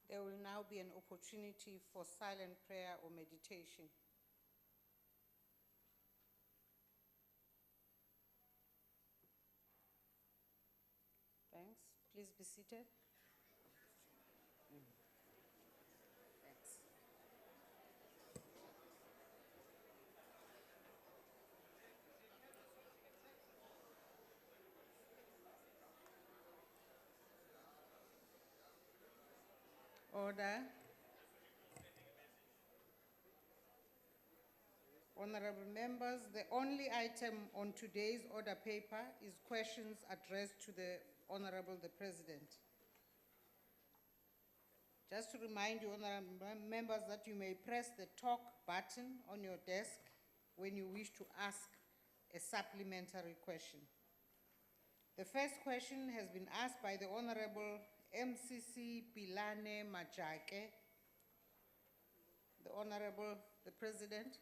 There will now be an opportunity for silent prayer or meditation. Thanks. Please be seated. Thanks. Order. Honorable members, the only item on today's order paper is questions addressed to the Honorable the President. Just to remind you, honorable members, that you may press the talk button on your desk when you wish to ask a supplementary question. The first question has been asked by the Honorable MCC Pilane Majake. The Honorable the President.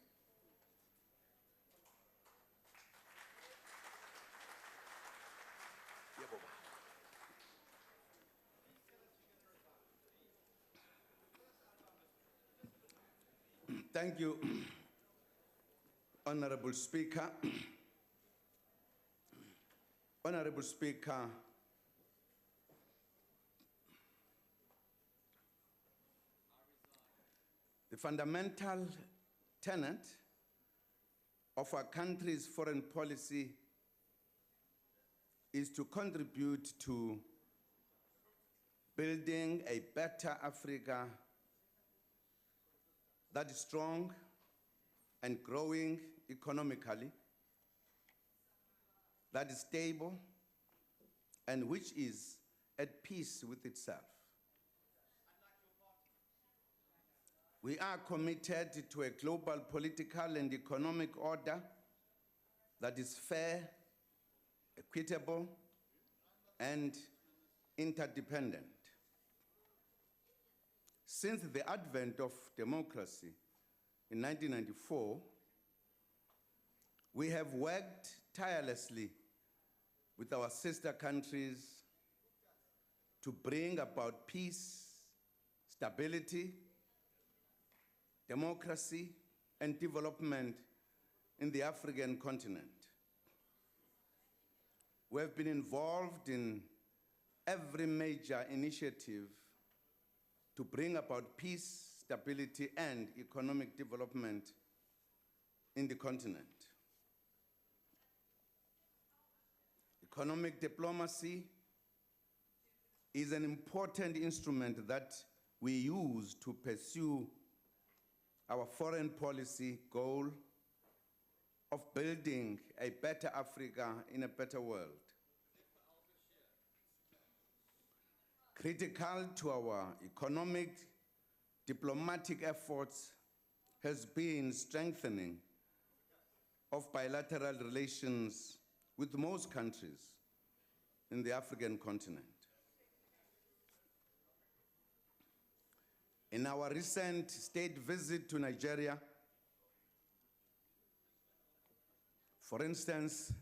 Thank you, Honorable Speaker. Honorable Speaker, the fundamental tenet of our country's foreign policy is to contribute to building a better Africa that is strong and growing economically, that is stable, and which is at peace with itself. We are committed to a global political and economic order that is fair, equitable, and interdependent. Since the advent of democracy in 1994, we have worked tirelessly with our sister countries to bring about peace, stability, democracy, and development in the African continent. We have been involved in every major initiative to bring about peace, stability, and economic development in the continent. Economic diplomacy is an important instrument that we use to pursue our foreign policy goal of building a better Africa in a better world. Critical to our economic diplomatic efforts has been strengthening of bilateral relations with most countries in the African continent. In our recent state visit to Nigeria, for instance,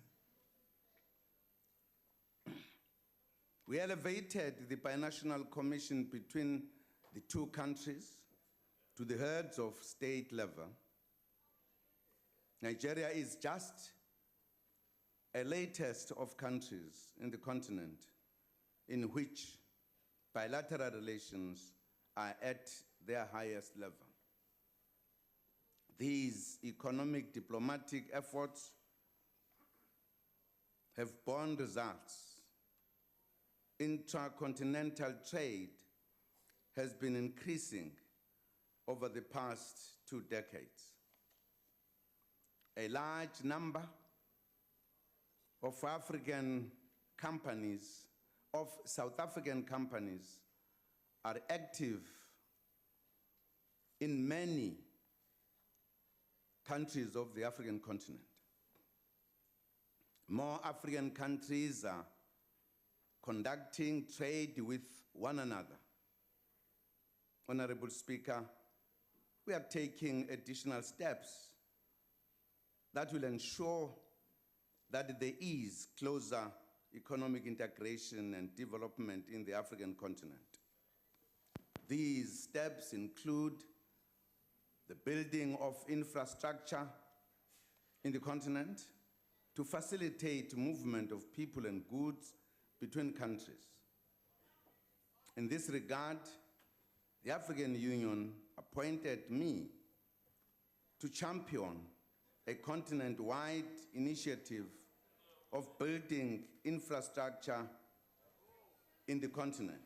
we elevated the binational commission between the two countries to the heads of state level. Nigeria is just a latest of countries in the continent in which bilateral relations are at their highest level. These economic diplomatic efforts have borne results. Intracontinental trade has been increasing over the past 2 decades. A large number of African companies, of South African companies, are active in many countries of the African continent. More African countries are conducting trade with one another. Honorable Speaker, we are taking additional steps that will ensure that there is closer economic integration and development in the African continent. These steps include the building of infrastructure in the continent to facilitate movement of people and goods between countries. In this regard, the African Union appointed me to champion a continent-wide initiative of building infrastructure in the continent.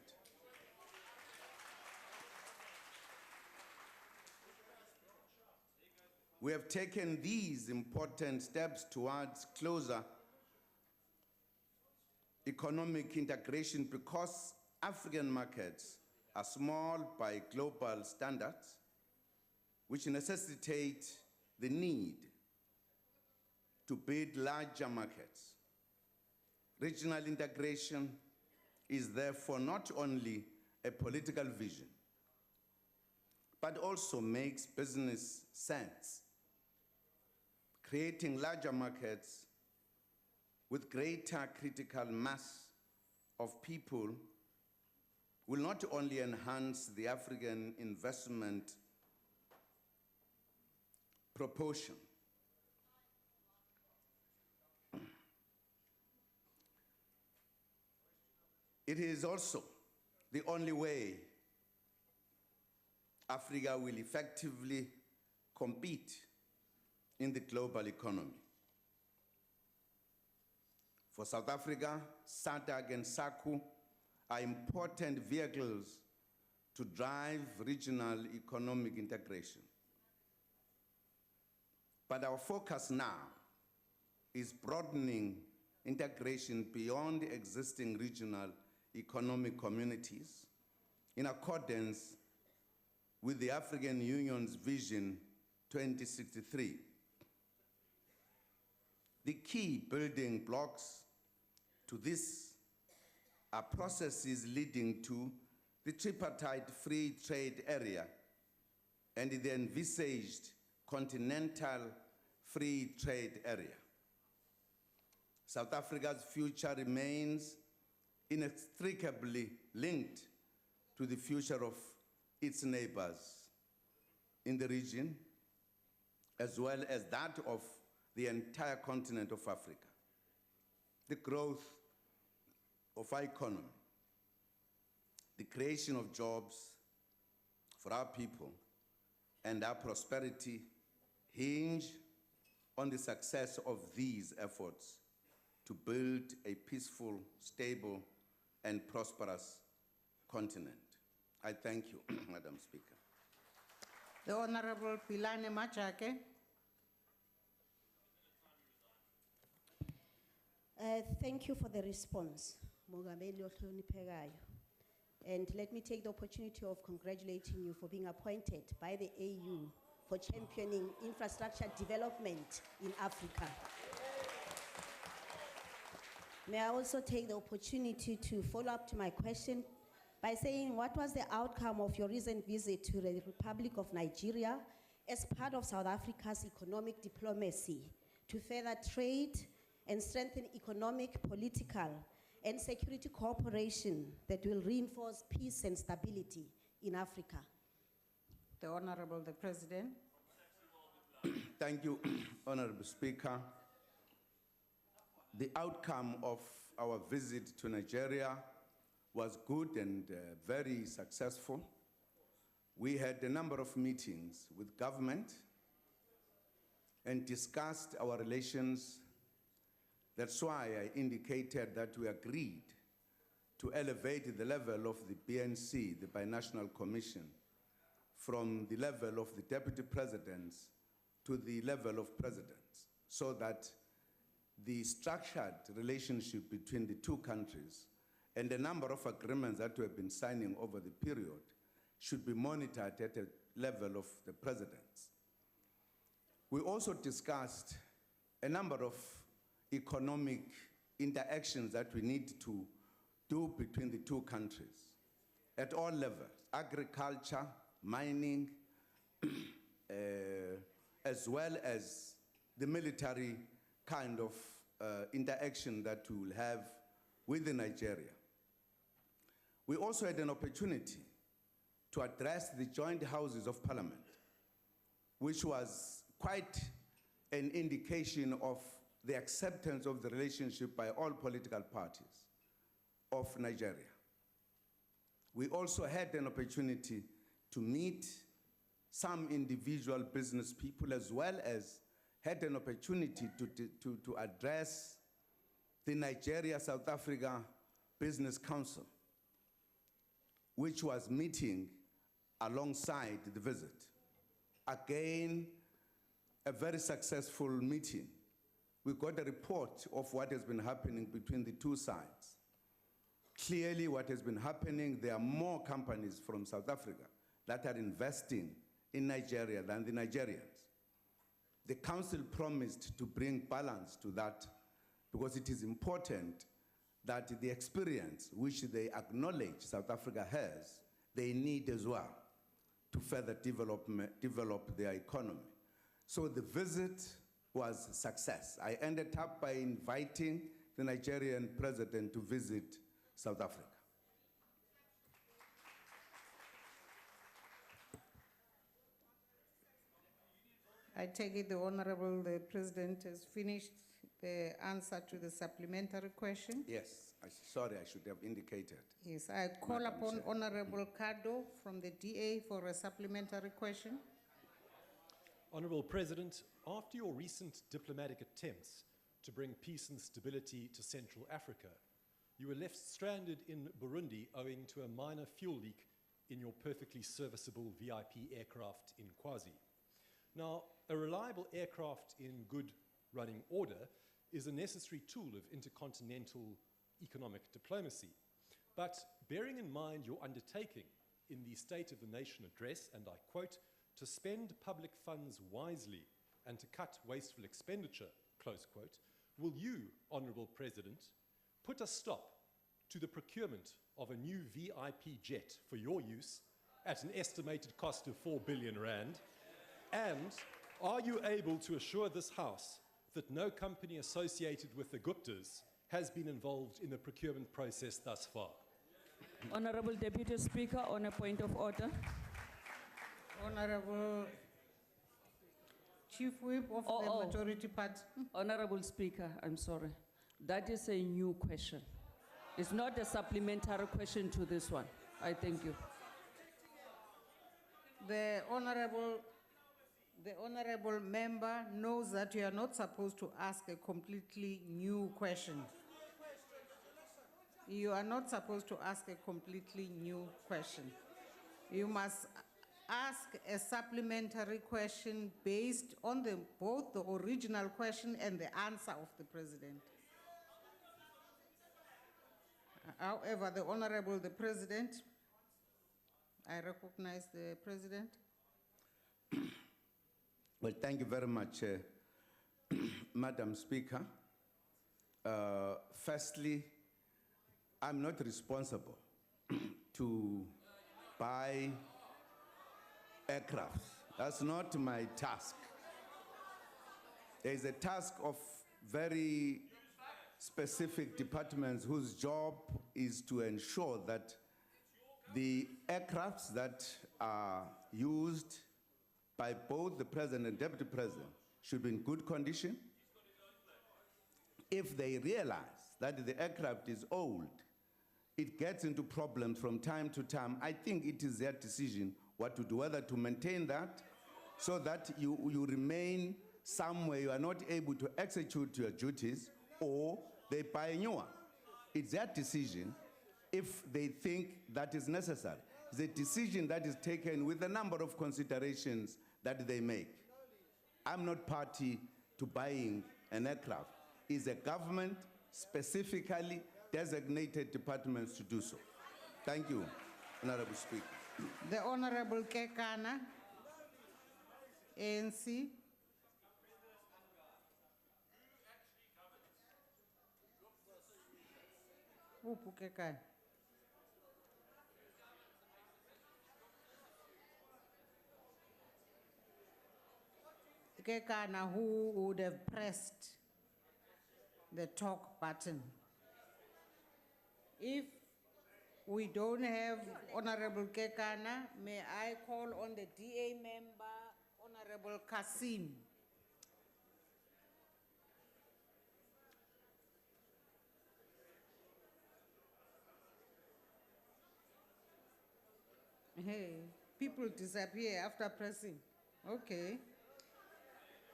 We have taken these important steps towards closer economic integration because African markets are small by global standards, which necessitate the need to build larger markets. Regional integration is therefore not only a political vision, but also makes business sense. Creating larger markets with greater critical mass of people will not only enhance the African investment proportion, it is also the only way Africa will effectively compete in the global economy. For South Africa, SADC and SACU are important vehicles to drive regional economic integration. But our focus now is broadening integration beyond existing regional economic communities in accordance with the African Union's Vision 2063. The key building blocks to this are processes leading to the tripartite free trade area and the envisaged continental free trade area. South Africa's future remains inextricably linked to the future of its neighbors in the region, as well as that of the entire continent of Africa. The growth of our economy, the creation of jobs for our people, and our prosperity hinge on the success of these efforts to build a peaceful, stable, and prosperous continent. I thank you, Madam Speaker. The Honorable Pilane Machake. Thank you for the response, Mongameli Ohloniphekayo. And let me take the opportunity of congratulating you for being appointed by the AU for championing infrastructure development in Africa. May I also take the opportunity to follow up to my question by saying, what was the outcome of your recent visit to the Republic of Nigeria as part of South Africa's economic diplomacy to further trade and strengthen economic, political, and security cooperation that will reinforce peace and stability in Africa? The Honorable the President. Thank you, Honorable Speaker. The outcome of our visit to Nigeria was good and very successful. We had a number of meetings with government and discussed our relations. That's why I indicated that we agreed to elevate the level of the BNC, the Binational Commission, from the level of the deputy presidents to the level of presidents, so that the structured relationship between the two countries and the number of agreements that we have been signing over the period should be monitored at a level of the presidents. We also discussed a number of economic interactions that we need to do between the two countries at all levels: agriculture, mining, as well as the military kind of interaction that we will have with Nigeria. We also had an opportunity to address the joint houses of parliament, which was quite an indication of the acceptance of the relationship by all political parties of Nigeria. We also had an opportunity to meet some individual business people, as well as had an opportunity to address the Nigeria-South Africa Business Council, which was meeting alongside the visit. Again, a very successful meeting. We got a report of what has been happening between the two sides. Clearly, what has been happening, there are more companies from South Africa that are investing in Nigeria than the Nigerians. The council promised to bring balance to that because it is important that the experience which they acknowledge South Africa has, they need as well to further develop their economy. So the visit was a success. I ended up by inviting the Nigerian president to visit South Africa. I take it the Honorable the President has finished the answer to the supplementary question. Yes, sorry, I should have indicated. Yes, I call Madam upon Chair. Honorable Kado from the DA for a supplementary question. Honourable President, after your recent diplomatic attempts to bring peace and stability to Central Africa, you were left stranded in Burundi owing to a minor fuel leak in your perfectly serviceable VIP aircraft in Kwazi. Now, a reliable aircraft in good running order is a necessary tool of intercontinental economic diplomacy. But bearing in mind your undertaking in the State of the Nation address, and I quote, to spend public funds wisely and to cut wasteful expenditure, close quote, will you, Honourable President, put a stop to the procurement of a new VIP jet for your use at an estimated cost of 4 billion rand? And are you able to assure this House that no company associated with the Guptas has been involved in the procurement process thus far? Honorable Deputy Speaker, on a point of order. Honorable Chief Whip of the Majority Party. Honorable Speaker, I'm sorry. That is a new question. It's not a supplementary question to this one. I thank you. The honorable member knows that you are not supposed to ask a completely new question. You are not supposed to ask a completely new question. You must ask a supplementary question based on both the original question and the answer of the president. However, the President, I recognize the President. Well, thank you very much, Madam Speaker. Firstly, I'm not responsible to buy aircraft. That's not my task. There is a task of very specific departments whose job is to ensure that the aircrafts that are used by both the President and Deputy President should be in good condition. If they realize that the aircraft is old, it gets into problems from time to time. I think it is their decision what to do, whether to maintain that so that you remain somewhere you are not able to execute your duties, or they buy a new one. It's their decision if they think that is necessary. It's a decision that is taken with a number of considerations that they make. I'm not party to buying an aircraft. It's a government specifically designated departments to do so. Thank you, Honorable Speaker. The Honorable Kekana, ANC. Uphi Kekana? Kekana, who would have pressed the talk button. If We don't have Honorable Kekana. May I call on the DA member, Honorable Kasim? Hey, people disappear after pressing. Okay.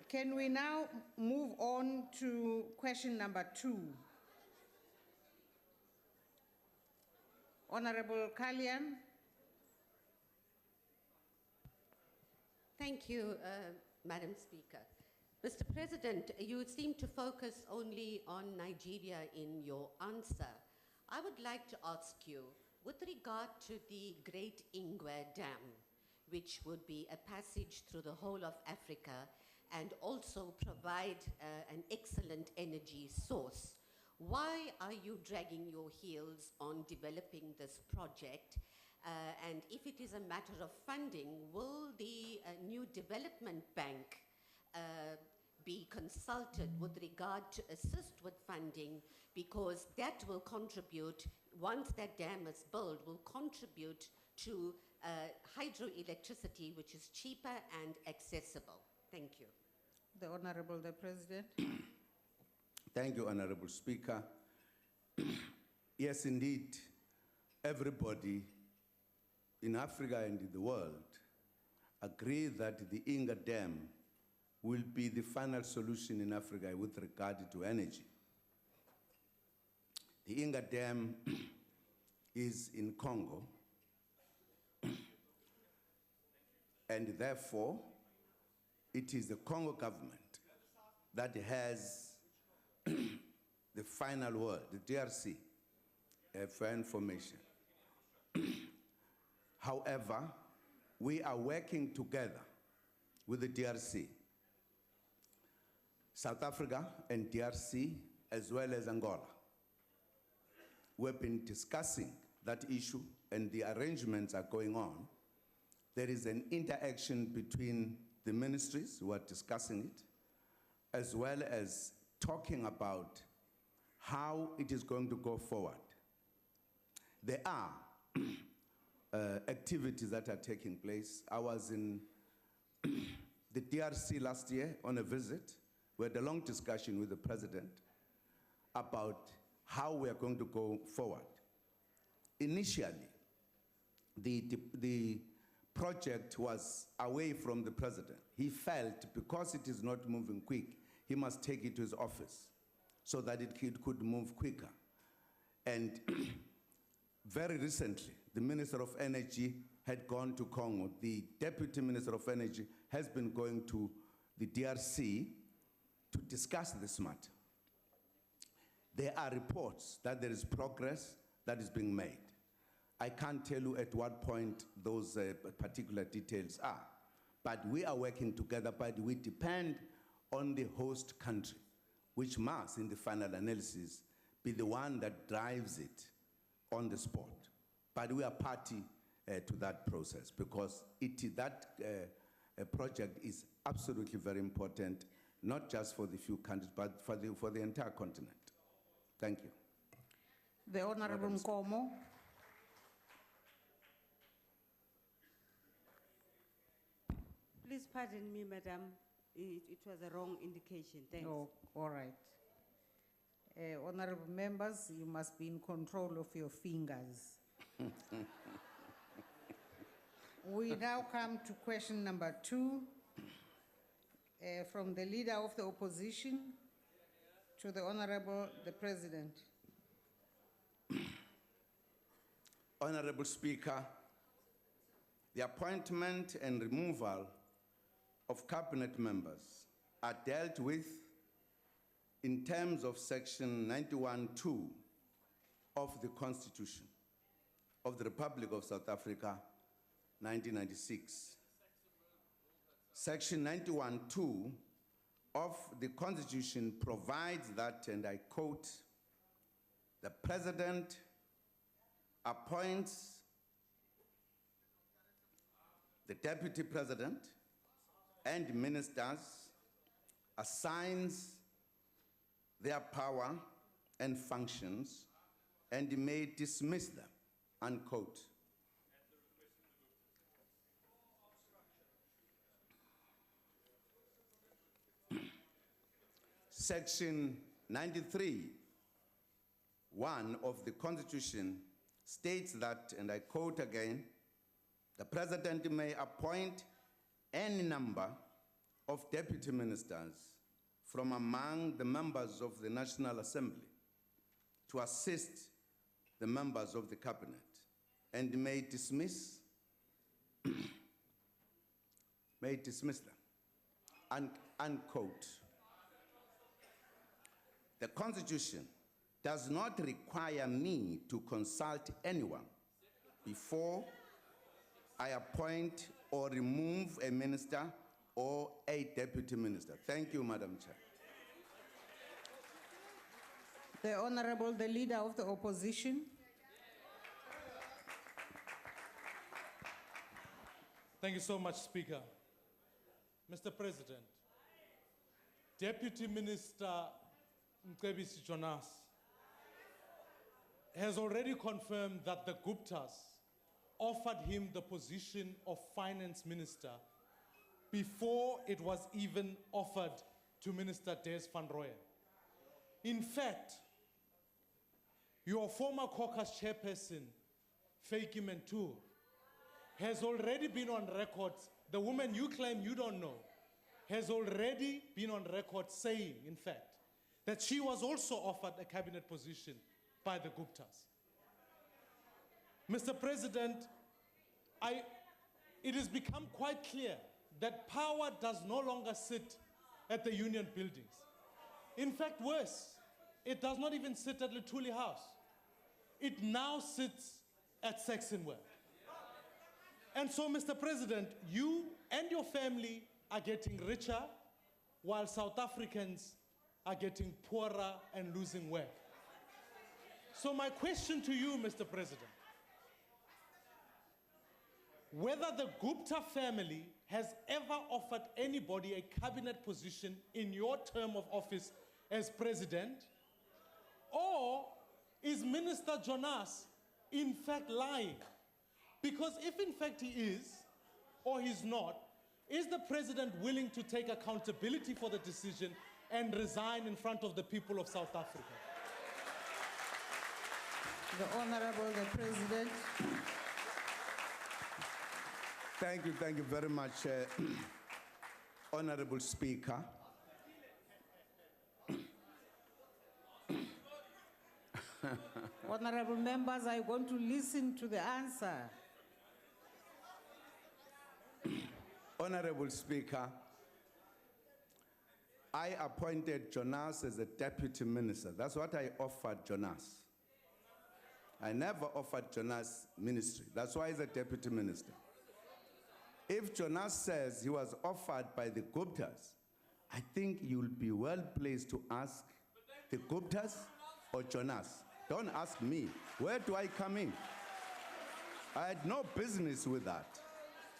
Can we now move on to question number 2? Honorable Kalian? Thank you, Madam Speaker. Mr. President, you seem to focus only on Nigeria in your answer. I would like to ask you, with regard to the Great Ingwe Dam, which would be a passage through the whole of Africa and also provide an excellent energy source, why are you dragging your heels on developing this project? And if it is a matter of funding, will the new development bank be consulted with regard to assist with funding? Because that will contribute, once that dam is built, will contribute to hydroelectricity, which is cheaper and accessible. Thank you. The Honorable the President. Thank you, Honorable Speaker. Yes, indeed, everybody in Africa and in the world agree that the Inga Dam will be the final solution in Africa with regard to energy. The Inga Dam is in Congo, and therefore, it is the Congo government that has the final word, the DRC, for information. However, we are working together with the DRC, South Africa and DRC, as well as Angola. We've been discussing that issue and the arrangements are going on. There is an interaction between the ministries who are discussing it, as well as talking about how it is going to go forward. There are activities that are taking place. I was in the DRC last year on a visit. We had a long discussion with the president about how we are going to go forward. Initially, the project was away from the president. He felt because it is not moving quick, he must take it to his office so that it could move quicker. And very recently, the Minister of Energy had gone to Congo. The Deputy Minister of Energy has been going to the DRC to discuss this matter. There are reports that there is progress that is being made. I can't tell you at what point those particular details are, but we are working together, but we depend on the host country, which must, in the final analysis, be the one that drives it on the spot. But we are party to that process because that project is absolutely very important, not just for the few countries, but for the entire continent. Thank you. The Honorable Nkomo. Please pardon me, Madam. It was a wrong indication. Thanks. Oh, all right. Honorable members, you must be in control of your fingers. We now come to question number 2 from the Leader of the Opposition to the Honorable the President. Honorable Speaker, the appointment and removal of cabinet members are dealt with in terms of section 91(2) of the Constitution of the Republic of South Africa, 1996. Section 91(2) of the Constitution provides that, and I quote, the President appoints the Deputy President and ministers, assigns their power and functions, and may dismiss them unquote. Section 93, 1 of the Constitution states that, and I quote again, the President may appoint any number of deputy ministers from among the members of the National Assembly to assist the members of the Cabinet and may dismiss them, unquote. The Constitution does not require me to consult anyone before I appoint or remove a minister or a deputy minister. Thank you, Madam Chair. The Honorable, the Leader of the Opposition. Thank you so much, Speaker. Mr. President, Deputy Minister Mcebisi Jonas has already confirmed that the Guptas offered him the position of Finance Minister before it was even offered to Minister Des van Rooyen. In fact, your former caucus chairperson, Feiki Mentur, has already been on record, the woman you claim you don't know, has already been on record saying, in fact, that she was also offered a cabinet position by the Guptas. Mr. President, it has become quite clear that power does no longer sit at the union buildings. In fact, worse, it does not even sit at Luthuli House. It now sits at Saxonwold. And so, Mr. President, you and your family are getting richer while South Africans are getting poorer and losing work. So my question to you, Mr. President, whether the Gupta family has ever offered anybody a cabinet position in your term of office as president, or is Minister Jonas in fact lying? Because if in fact he is, or he's not, is the president willing to take accountability for the decision and resign in front of the people of South Africa? The Honorable, the President. Thank you very much, Honorable Speaker. Honorable members are going to listen to the answer. Honorable Speaker, I appointed Jonas as a deputy minister. That's what I offered Jonas. I never offered Jonas ministry. That's why he's a deputy minister. If Jonas says he was offered by the Guptas, I think you'll be well placed to ask the Guptas or Jonas. Don't ask me. Where do I come in? I had no business with that.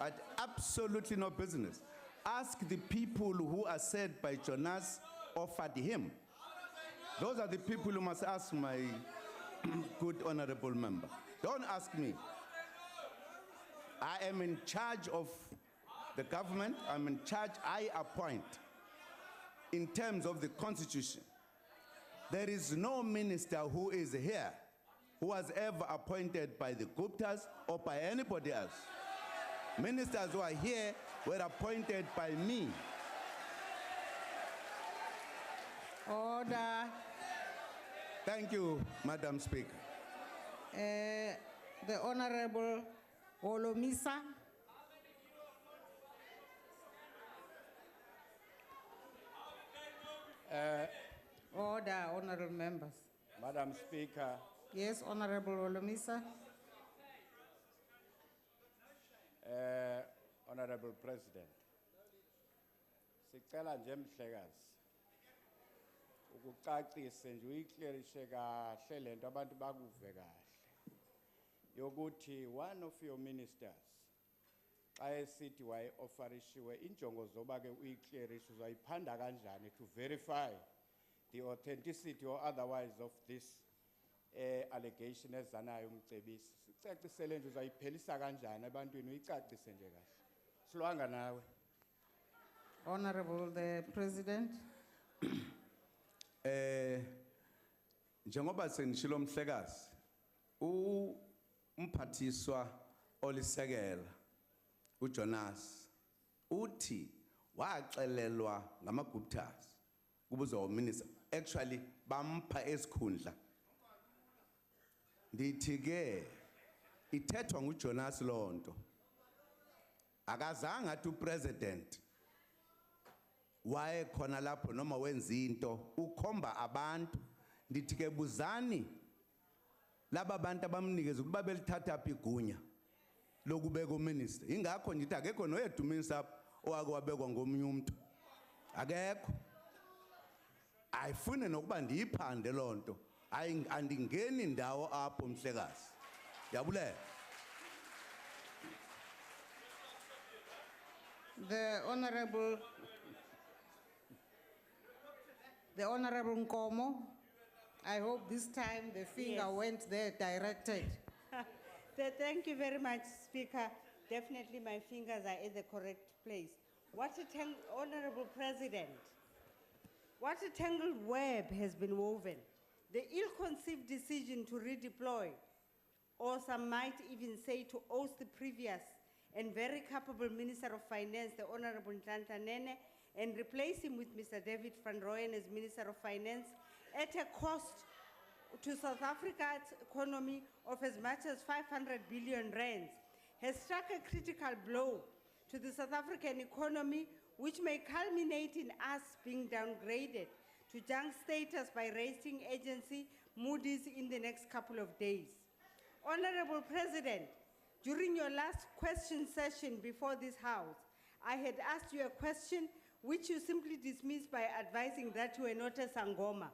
I had absolutely no business. Ask the people who are said by Jonas offered him. Those are the people who must ask my good honorable member. Don't ask me. I am in charge of the government. I'm in charge. I appoint in terms of the Constitution. There is no minister who is here who was ever appointed by the Guptas or by anybody else. Ministers who are here were appointed by me. Order. Thank you, Madam Speaker. The Honorable Holomisa. Order, honorable members. Madam Speaker, Yes, Honorable Holomisa. Honorable President, sicela nje mhlekazi ukucacise nje uyiclearishe kahle lento abantu bakuve kahle yokuthi one of your ministers xa esithi wayeofferishiwe injongo zoba ke uyiclearishe uzayiphanda kanjani to verify the authenticity or otherwise of this allegation ezanayo umcebisi. Sicacisele nje uzayiphelisa kanjani ebantwini uyicacise nje kahle. Silwanga nawe. Honorable the President, Njengoba senishilo mhlekazi, umphathiswa olisekela uJonas uthi waxelelwa ngamaGuptas kubuzo minister actually bampha esikhundla. Ndithi ke ithethwa nguJonas lonto. Akazange athi upresident waye khona lapho noma wenza into ukhomba abantu. Ndithi ke buzani laba bantu abamnikeza ukuba belithatha phi igunya lokubeka uminister. Ingakho ngithi akekho noyedwa uminister owake wabekwa ngomunye umuntu. Akekho. Ayifune nokuba ndiyiphande lonto. Andingeni indawo apho mhlekazi. Yabulela. the Honorable Nkomo, I hope this time the finger Yes. went there directed. Thank you very much, Speaker. Definitely my fingers are at the correct place. Honorable President, what a tangled web has been woven. The ill-conceived decision to redeploy, or some might even say to oust the previous and very capable Minister of Finance, the Honorable Nhlanhla Nene, and replace him with Mr. David Van Rooyen as Minister of Finance at a cost to South Africa's economy of as much as 500 billion rands, has struck a critical blow to the South African economy, which may culminate in us being downgraded to junk status by rating agency Moody's in the next couple of days. Honorable President, during your last question session before this House, I had asked you a question which you simply dismissed by advising that you were not a Sangoma.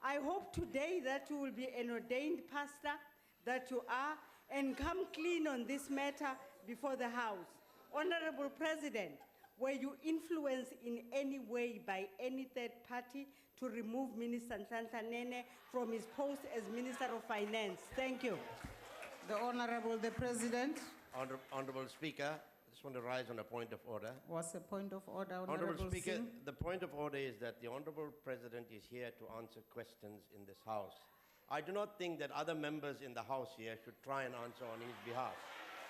I hope today that you will be an ordained pastor, that you are, and come clean on this matter before the House. Honorable President, were you influenced in any way by any third party to remove Minister Nhlanhla Nene from his post as Minister of Finance? Thank you. The Honorable the President, Honorable Speaker, I just want to rise on a point of order. what's the point of order, Honorable Honorable Speaker, Singh? the point of order is that the Honorable President is here to answer questions in this House. I do not think that other members in the House here should try and answer on his behalf.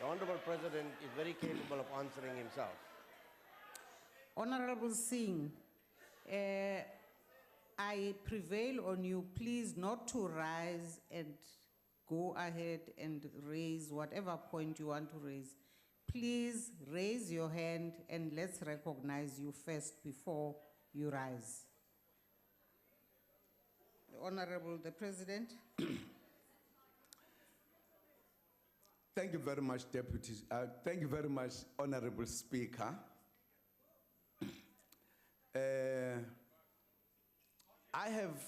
The Honorable President is very capable of answering himself. Honorable Singh, I prevail on you, please not to rise and go ahead and raise whatever point you want to raise. Please raise your hand and let's recognize you first before you rise. The Honorable the President. Thank you very much, Deputy. Thank you very much, Honorable Speaker. I have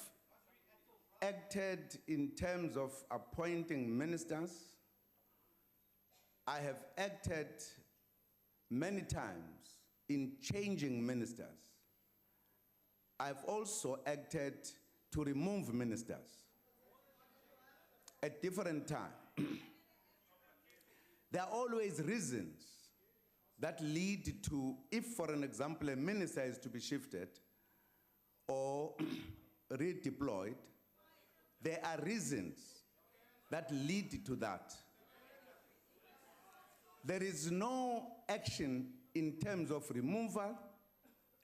acted in terms of appointing ministers. I have acted many times in changing ministers. I've also acted to remove ministers at different times. There are always reasons that lead to, if for an example, a minister is to be shifted or redeployed, there are reasons that lead to that. There is no action in terms of removal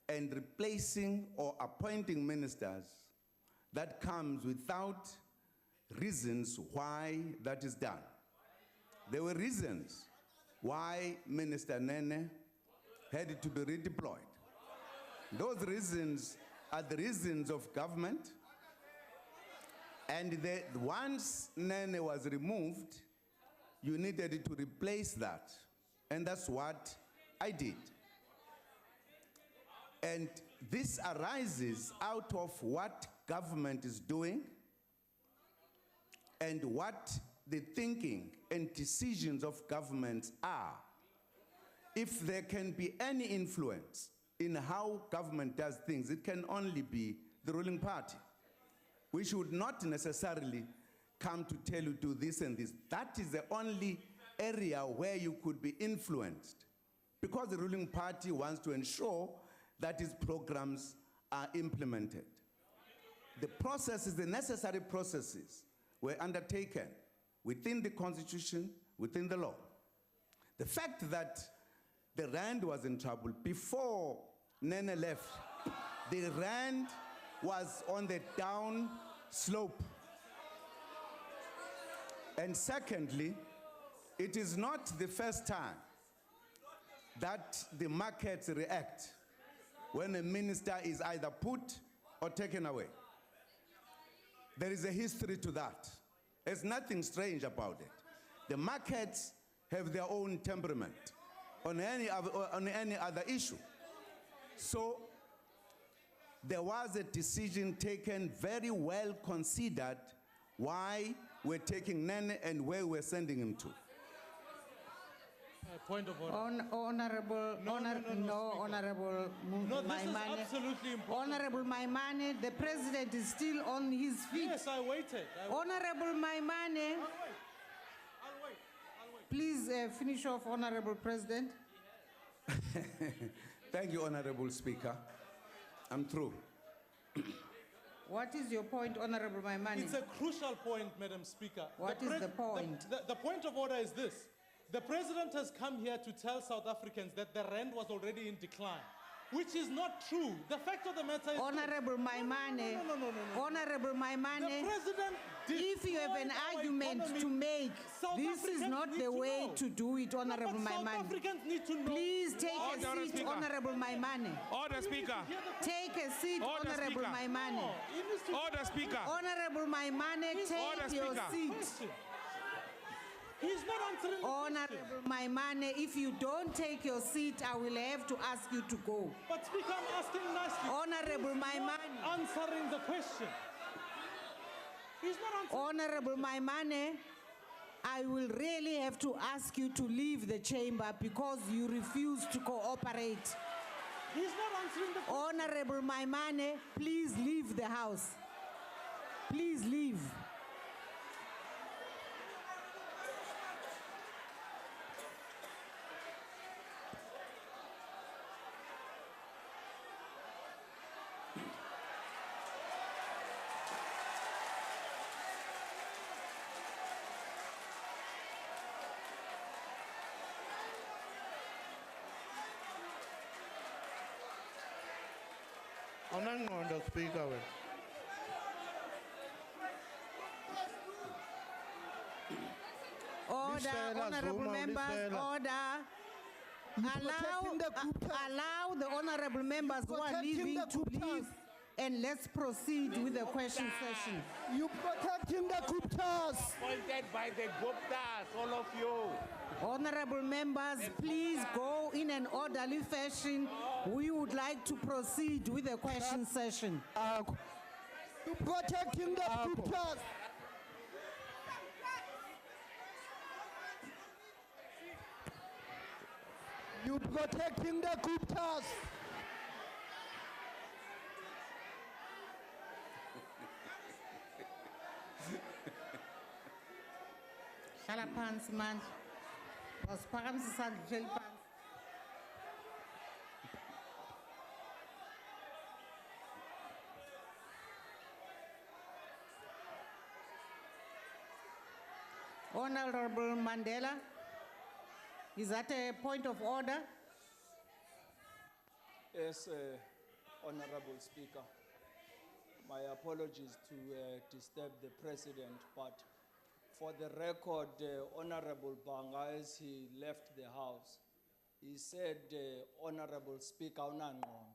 and replacing or appointing ministers that comes without reasons why that is done. There were reasons why Minister Nene had to be redeployed. Those reasons are the reasons of government. And once Nene was removed, you needed to replace that. And that's what I did. And this arises out of what government is doing and what the thinking and decisions of governments are. If there can be any influence in how government does things, it can only be the ruling party. We should not necessarily come to tell you do this and this. That is the only area where you could be influenced, because the ruling party wants to ensure that its programs are implemented. The processes, the necessary processes were undertaken within the constitution, within the law. The fact that the Rand was in trouble before Nene left, the Rand was on the down slope. And secondly, it is not the first time that the markets react when a minister is either put or taken away. There is a history to that. There's nothing strange about it. The markets have their own temperament on any other issue. So there was a decision taken, very well considered, why we're taking Nene and where we're sending him to. Point of order. Honorable, No, Honorable No, this is Maimane. absolutely important. Honorable Maimane, the president is still on his feet. Yes, I waited. Honorable Maimane, I'll wait. please finish off, Honorable President. Thank you, Honorable Speaker. I'm through. What is your point, Honorable Maimane? It's a crucial point, Madam Speaker. What is the point? The point of order is this. The president has come here to tell South Africans that the rand was already in decline, which is not true. The fact of the matter is... Honorable Maimane, No. Honorable Maimane, The president if you have an destroyed our argument economy. to make, South this is Africans not need the to way know. to do it, Honorable No, but South Maimane. Africans need to know. Please take Order, a seat, Speaker. Honorable Maimane. Order, Speaker. Take a seat, Order, Honorable Speaker. Maimane. No, he needs to- Order, Speaker. Honorable Maimane, Order, take your Speaker. seat. Question. He's not answering the question. Honorable Maimane, if you don't take your seat, I will have to ask you to go. But Speaker, I'm asking nicely. Honorable He's not Maimane. answering the question. He's not answering. Honorable Maimane, I will really have to ask you to leave the chamber because you refuse to cooperate. He's not answering the question. Honorable Maimane, please leave the house. Please leave. Awunangqondo Speaker wena. Order, Lisela, honorable Zuma, members, Lisela. order. protecting the Guptas. Allow the honorable members who are protecting leaving the to Guptas. leave, and let's proceed with the question session. You protecting the Guptas. Appointed by the Guptas, all of you. Honorable members, please go in an orderly fashion. We would like to proceed with the question session. You protecting the Guptas. You protecting the Guptas. Hlala phansi manje. Wasiphakamisa isandla uhleli phansi. Honorable Mandela, is that a point of order? Yes, Honorable Speaker. My apologies to disturb the President, but for the record, Honorable Banga, as he left the House, he said, Honorable Speaker, unangqondo.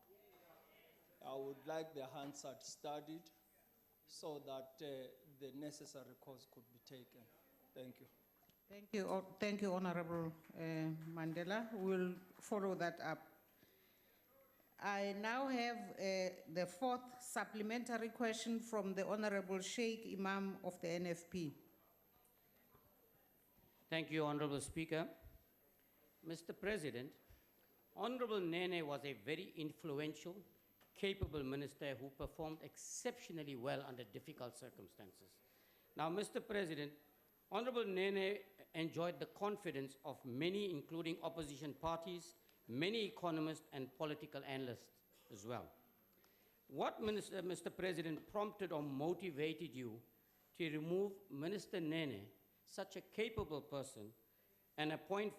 I would like the Hansard studied so that the necessary course could be taken. Thank you. Thank you, Honorable Mandela. We'll follow that up. I now have the fourth supplementary question from the Honorable Sheikh Imam of the NFP. Thank you, Honorable Speaker. Mr. President, Honorable Nene was a very influential, capable minister who performed exceptionally well under difficult circumstances. Now, Mr. President, Honorable Nene enjoyed the confidence of many, including opposition parties, many economists and political analysts as well. What, Mr. President, prompted or motivated you to remove Minister Nene, such a capable person, and appoint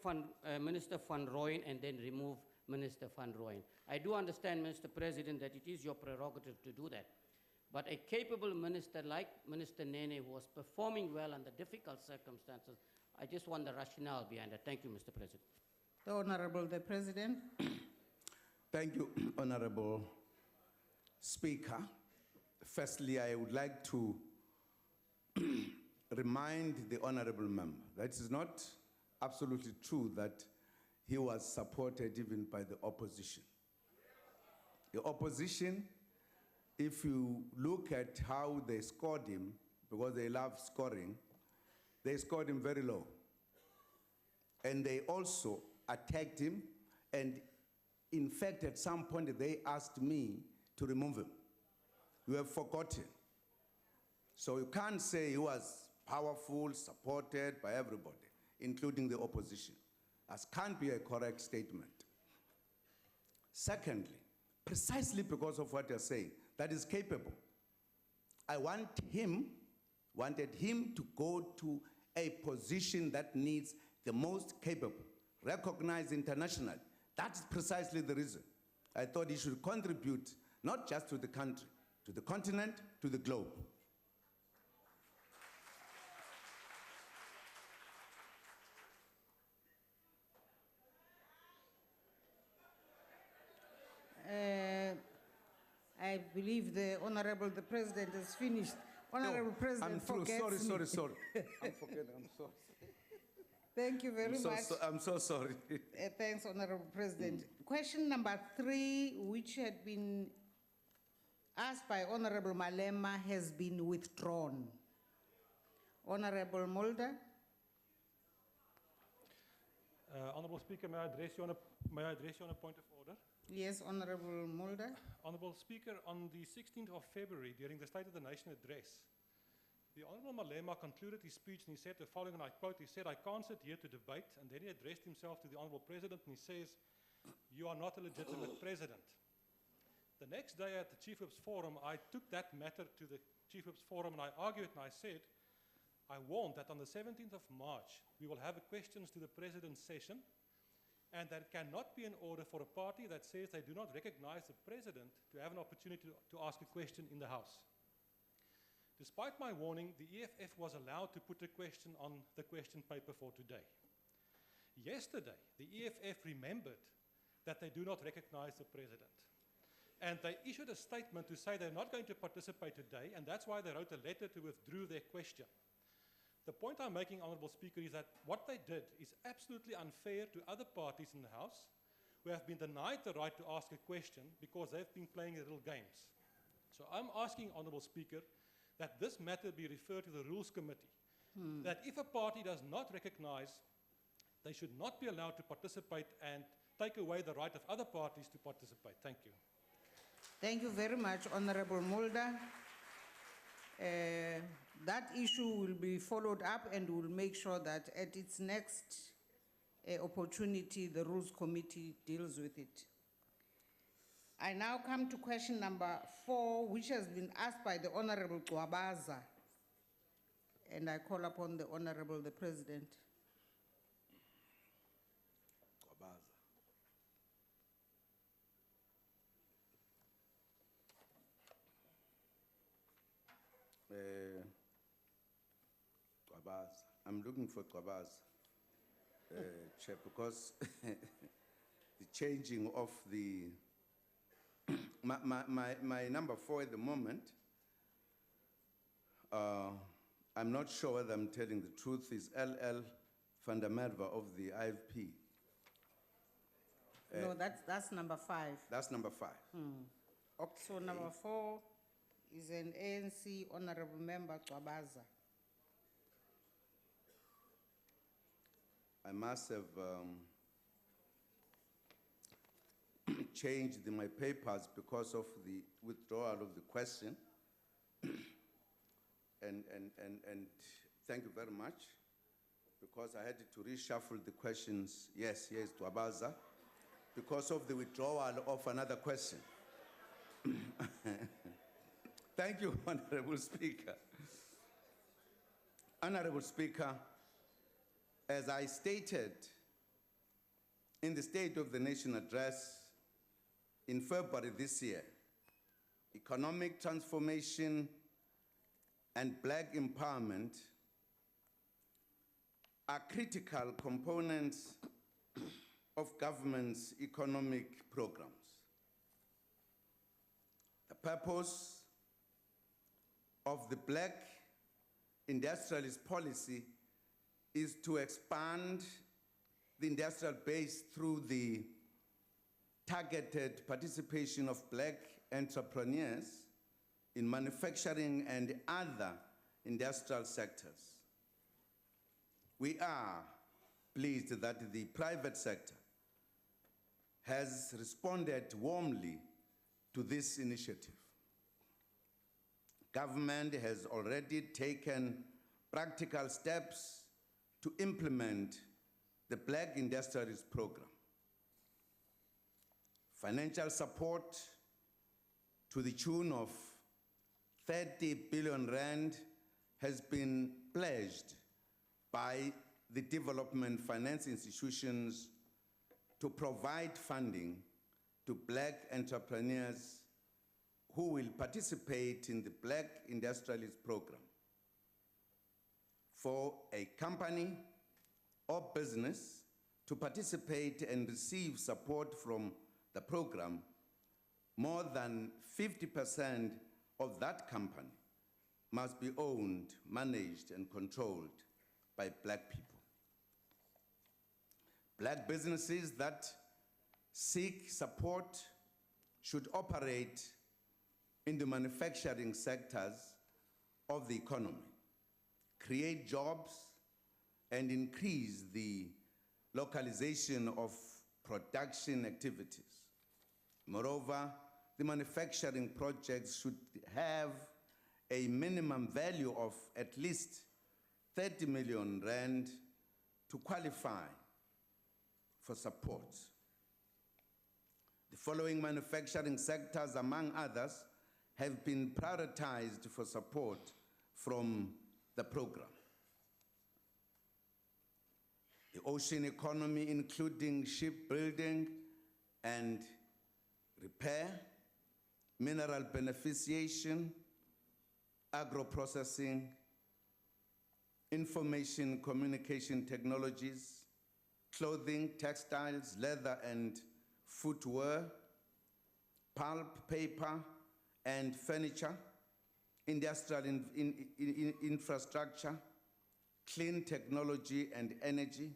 Minister Van Rooyen and then remove Minister Van Rooyen? I do understand, Mr. President, that it is your prerogative to do that. But a capable minister like Minister Nene, who was performing well under difficult circumstances, I just want the rationale behind that. Thank you, Mr. President. The Honorable the President. Thank you, Honorable Speaker. Firstly, I would like to remind the Honorable Member that it is not absolutely true that he was supported even by the opposition. The opposition, if you look at how they scored him, because they love scoring, they scored him very low. And they also attacked him, and in fact, at some point, they asked me to remove him. You have forgotten. So you can't say he was powerful, supported by everybody, including the opposition. That can't be a correct statement. Secondly, precisely because of what you're saying, that is capable. I wanted him to go to a position that needs the most capable, recognized internationally. That's precisely the reason. I thought he should contribute not just to the country, to the continent, to the globe. I believe the Honorable the President is finished. Honorable President, I'm through. forgets Sorry. me. I'm forgetting. I'm sorry. Thank you very much. I'm so sorry. Thanks, Honorable President. Question number 3, which had been asked by Honorable Malema, has been withdrawn. Honorable Mulder. Honorable Speaker, may I address you on a point of order? Yes, Honorable Mulder. Honorable Speaker, on the 16th of February, during the State of the Nation address, the Honorable Malema concluded his speech and he said the following, and I quote, he said, "I can't sit here to debate," and then he addressed himself to the Honorable President and he says, "You are not a legitimate president." The next day at the Chief Whip's Forum, I took that matter to the Chief Whip's Forum and I argued and I said, I warned that on the 17th of March, we will have a questions to the President's session, and that it cannot be in order for a party that says they do not recognize the President to have an opportunity to ask a question in the House. Despite my warning, the EFF was allowed to put a question on the question paper for today. Yesterday, the EFF remembered that they do not recognize the President. And they issued a statement to say they're not going to participate today, and that's why they wrote a letter to withdraw their question. The point I'm making, Honorable Speaker, is that what they did is absolutely unfair to other parties in the House who have been denied the right to ask a question because they've been playing their little games. So I'm asking, Honorable Speaker, that this matter be referred to the Rules Committee, that if a party does not recognize, they should not be allowed to participate and take away the right of other parties to participate. Thank you. Thank you very much, Honorable Mulder. That issue will be followed up and we'll make sure that at its next opportunity, the Rules Committee deals with it. I now come to question number 4, which has been asked by the Honorable Gwabaza. And I call upon the Honorable the President. I'm looking for Gwabaza, Chair, because the changing of the my number 4 at the moment, I'm not sure whether I'm telling the truth, is LL van der Merwe of the IFP. No, that's number 5. That's number 5. Okay. So number 4 is an ANC Honorable Member Gwabaza. I must have changed my papers because of the withdrawal of the question. and thank you very much, because I had to reshuffle the questions. Yes, here is Dwabaza, because of the withdrawal of another question. Thank you, Honorable Speaker. Honorable Speaker, as I stated in the State of the Nation address in February this year, economic transformation and black empowerment are critical components of government's economic programs. The purpose of the black industrialist policy is to expand the industrial base through the targeted participation of black entrepreneurs in manufacturing and other industrial sectors. We are pleased that the private sector has responded warmly to this initiative. Government has already taken practical steps to implement the Black Industrialist Program. Financial support to the tune of 30 billion rand has been pledged by the development finance institutions to provide funding to black entrepreneurs who will participate in the Black Industrialist Program. For a company or business to participate and receive support from the program, more than 50% of that company must be owned, managed, and controlled by black people. Black businesses that seek support should operate in the manufacturing sectors of the economy, create jobs, and increase the localization of production activities. Moreover, the manufacturing projects should have a minimum value of at least 30 million rand to qualify for support. The following manufacturing sectors, among others, have been prioritized for support from the program. The ocean economy, including shipbuilding and repair, mineral beneficiation, agro-processing, information communication technologies, clothing, textiles, leather and footwear, pulp, paper, and furniture, industrial infrastructure, clean technology and energy,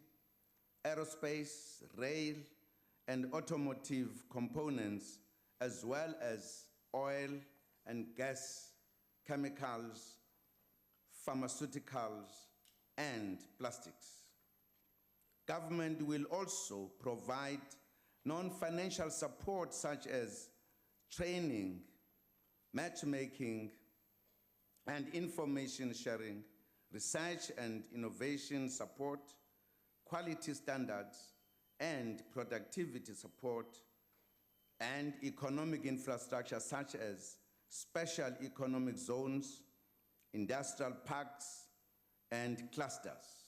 aerospace, rail, and automotive components, as well as oil and gas, chemicals, pharmaceuticals, and plastics. Government will also provide non-financial support such as training, matchmaking, and information sharing, research and innovation support, quality standards, and productivity support, and economic infrastructure such as special economic zones, industrial parks, and clusters.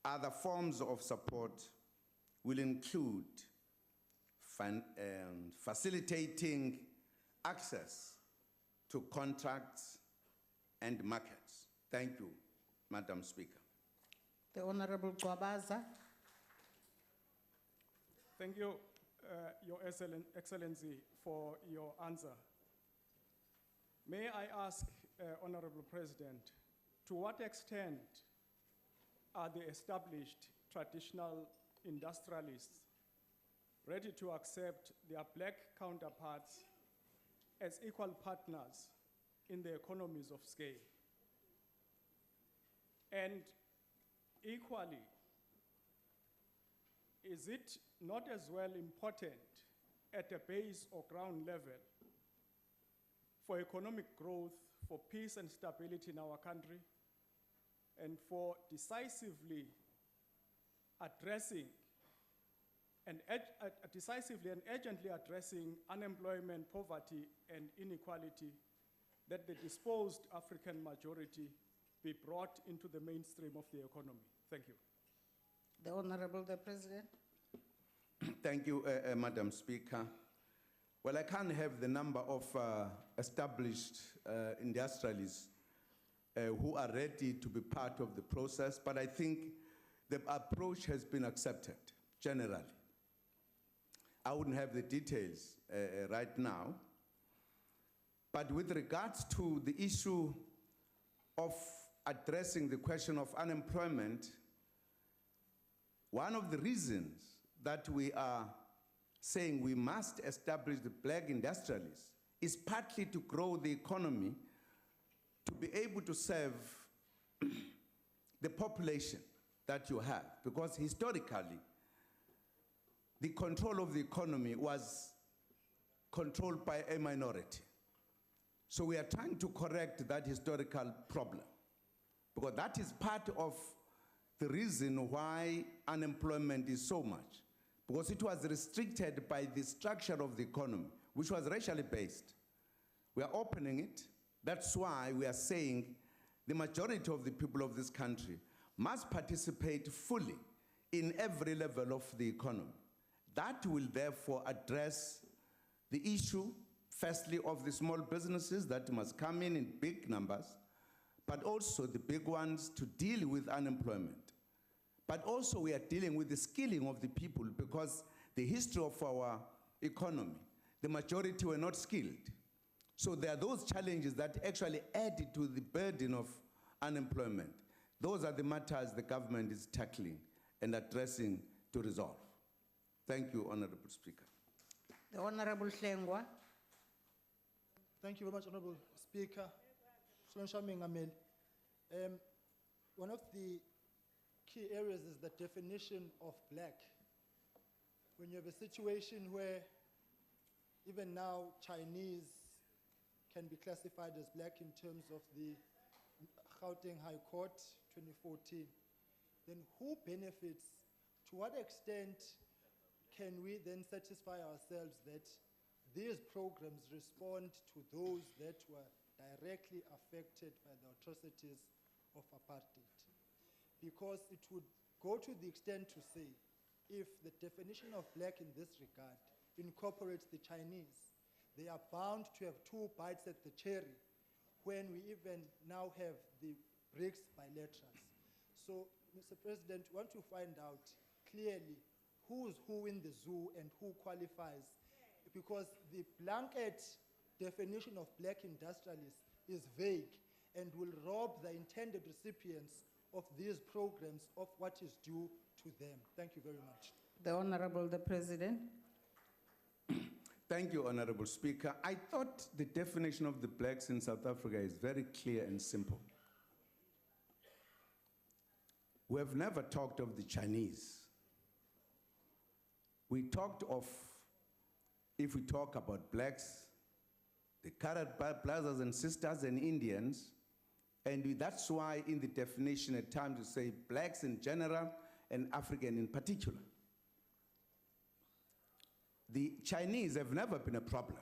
Other forms of support will include facilitating access to contracts and markets. Thank you, Madam Speaker. The Honorable Dwabaza. Thank you, Your Excellency, for your answer. May I ask, Honorable President, to what extent are the established traditional industrialists ready to accept their black counterparts as equal partners in the economies of scale? And equally, is it not as well important at a base or ground level for economic growth for peace and stability in our country and for decisively addressing decisively and urgently addressing unemployment, poverty, and inequality, that the disposed African majority be brought into the mainstream of the economy. Thank you. The Honorable the President. Thank you, Madam Speaker. Well, I can't have the number of established industrialists who are ready to be part of the process, but I think the approach has been accepted generally. I wouldn't have the details right now, but with regards to the issue of addressing the question of unemployment, one of the reasons that we are saying we must establish the black industrialists is partly to grow the economy, to be able to serve the population that you have, because historically, the control of the economy was controlled by a minority. So we are trying to correct that historical problem, because that is part of the reason why unemployment is so much, because it was restricted by the structure of the economy, which was racially based. We are opening it. That's why we are saying the majority of the people of this country must participate fully in every level of the economy. That will therefore address the issue, firstly, of the small businesses that must come in big numbers, but also the big ones to deal with unemployment. But also we are dealing with the skilling of the people, because the history of our economy, the majority were not skilled. So there are those challenges that actually add to the burden of unemployment. Those are the matters the government is tackling and addressing to resolve. Thank you, Honorable Speaker. The Honorable Hlengwa. Thank you very much, Honorable Speaker. One of the key areas is the definition of black. When you have a situation where even now Chinese can be classified as black in terms of the Gauteng High Court 2014, then who benefits? To what extent can we then satisfy ourselves that these programs respond to those that were directly affected by the atrocities of apartheid? Because it would go to the extent to say, if the definition of black in this regard incorporates the Chinese, they are bound to have two bites at the cherry when we even now have the BRICS bilaterals. So, Mr. President, we want to find out clearly who's who in the zoo and who qualifies, because the blanket definition of black industrialists is vague and will rob the intended recipients of these programs of what is due to them. Thank you very much. The Honorable the President. Thank you, Honorable Speaker. I thought the definition of the blacks in South Africa is very clear and simple. We have never talked of the Chinese. We talked of, if we talk about blacks, the Kharat brothers and sisters and Indians, and that's why in the definition at times we say blacks in general and African in particular. The Chinese have never been a problem.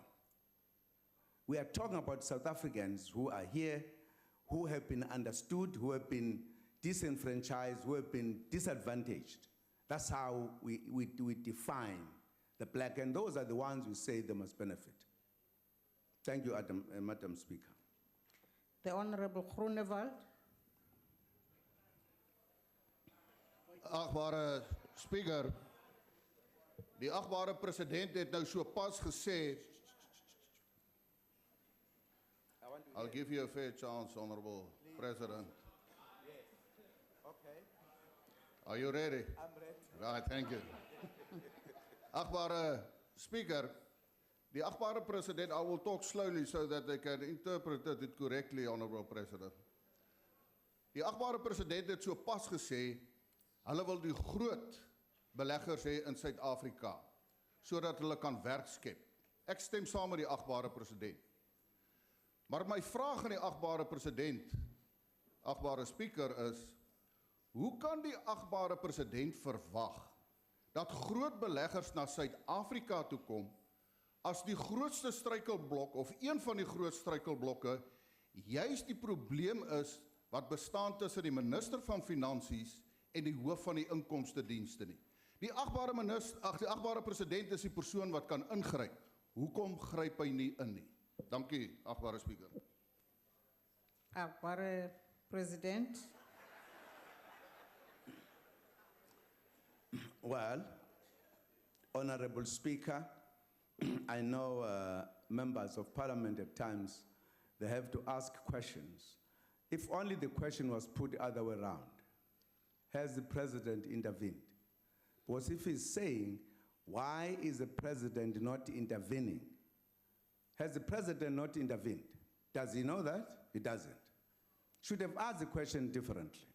We are talking about South Africans who are here, who have been understood, who have been disenfranchised, who have been disadvantaged. That's how we define the black, and those are the ones we say they must benefit. Thank you, Madam Speaker. The Honorable Groenewald. Achtbare Speaker, die achtbare president het nou so pas gesê, I'll give you a fair chance, Honorable President. Yes. Okay. Are you ready? I'm ready. Right, thank you. Achtbare Speaker, the achtbare president, I will talk slowly so that they can interpret it correctly, Honorable President. Die achtbare president het so pas gesê, hulle wil die groot beleggers hê in Suid-Afrika, sodat hulle kan werk skep. Ek stem saam met die achtbare president. Maar my vraag aan die agbare president, agbare speaker is, hoe kan die agbare president verwag dat groot beleggers na Suid-Afrika toe kom as die grootste struikelblok of een van die groot struikelblokke juist die probleem is wat bestaan tussen die minister van Finansies en die hoof van die inkomstedienste nie. Die agbare president is die persoon wat kan ingryp. Hoekom gryp hy nie in nie? Dankie, agbare speaker. Agbare President. Well, Honorable Speaker, I know members of parliament at times, they have to ask questions. If only the question was put the other way around. Has the president intervened? Because if he's saying, why is the president not intervening? Has the president not intervened? Does he know that? He doesn't. Should have asked the question differently.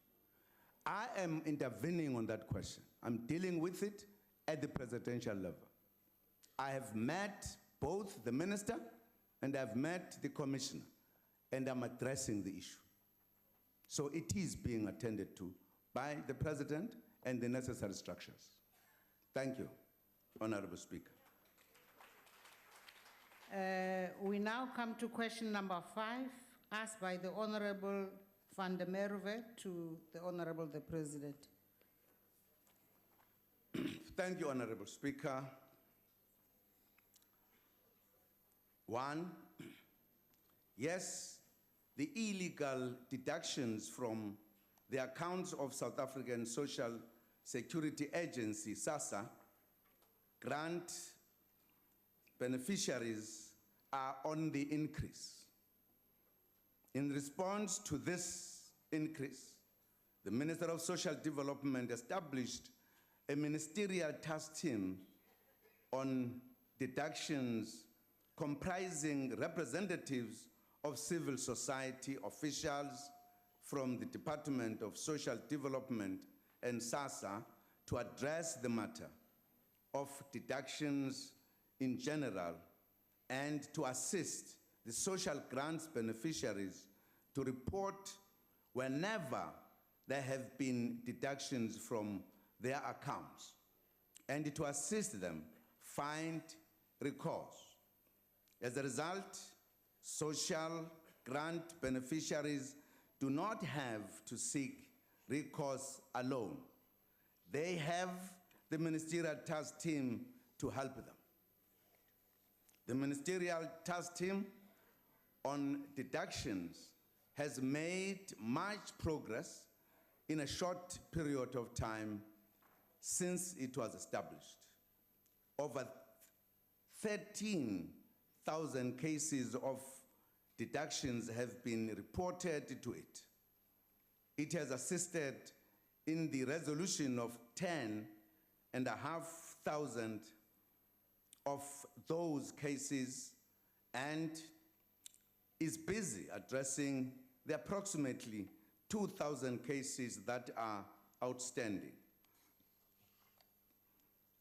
I am intervening on that question. I'm dealing with it at the presidential level. I have met both the minister and I've met the commissioner, and I'm addressing the issue. So it is being attended to by the president and the necessary structures. Thank you, Honorable Speaker. We now come to question number 5, asked by the Honorable Van der Merwe to the Honorable the President. Thank you, Honorable Speaker. 1, yes, the illegal deductions from the accounts of South African Social Security Agency, SASSA, grant beneficiaries are on the increase. In response to this increase, the Minister of Social Development established a ministerial task team on deductions comprising representatives of civil society officials from the Department of Social Development and SASSA to address the matter of deductions in general and to assist the social grants beneficiaries to report whenever there have been deductions from their accounts and to assist them find recourse. As a result, social grant beneficiaries do not have to seek recourse alone. They have the ministerial task team to help them. The ministerial task team on deductions has made much progress in a short period of time since it was established. Over 13,000 cases of deductions have been reported to it. It has assisted in the resolution of 10,500 of those cases and is busy addressing the approximately 2,000 cases that are outstanding.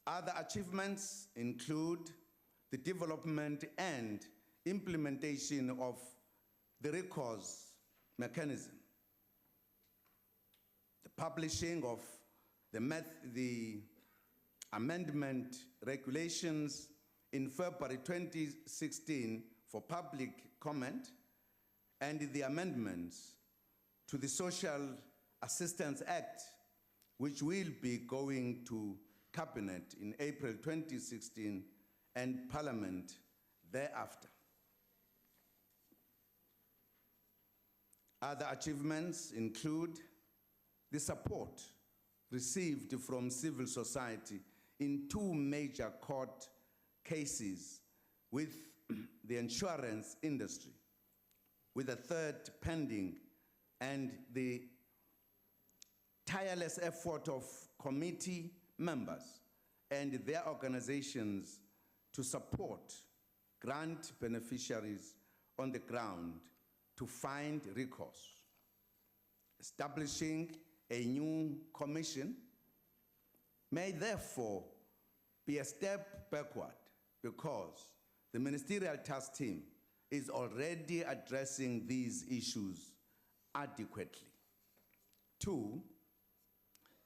Other achievements include the development and implementation of the recourse mechanism, the publishing of the amendment regulations in February 2016 for public comment, and the amendments to the Social Assistance Act, which will be going to Cabinet in April 2016 and Parliament thereafter. Other achievements include the support received from civil society in 2 major court cases with the insurance industry, with a 3rd pending, and the tireless effort of committee members and their organizations to support grant beneficiaries on the ground to find recourse. Establishing a new commission may therefore be a step backward because the ministerial task team is already addressing these issues adequately. 2,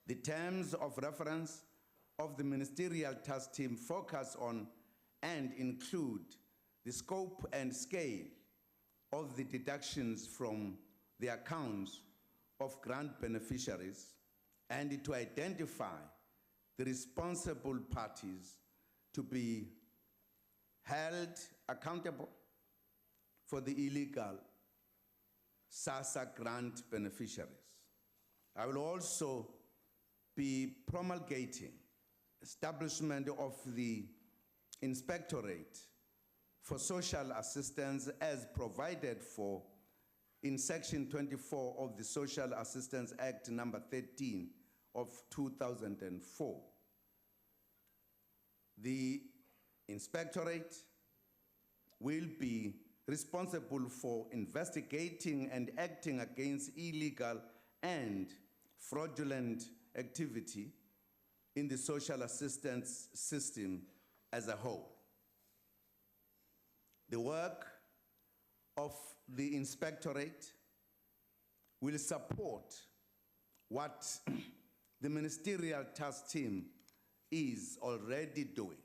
the terms of reference of the ministerial task team focus on and include the scope and scale of the deductions from the accounts of grant beneficiaries and to identify the responsible parties to be held accountable for the illegal SASSA grant beneficiaries. I will also be promulgating establishment of the Inspectorate for Social Assistance as provided for in Section 24 of the Social Assistance Act number 13 of 2004. The Inspectorate will be responsible for investigating and acting against illegal and fraudulent activity in the social assistance system as a whole. The work of the Inspectorate will support what the ministerial task team is already doing,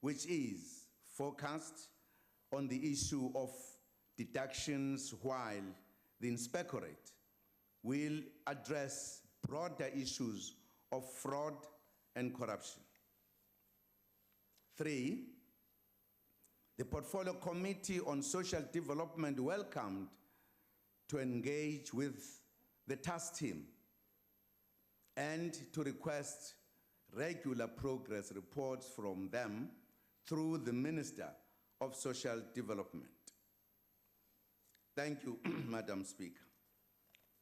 which is focused on the issue of deductions, while the Inspectorate will address broader issues of fraud and corruption. 3, the Portfolio Committee on Social Development welcomed to engage with the task team and to request regular progress reports from them through the Minister of Social Development. Thank you, Madam Speaker.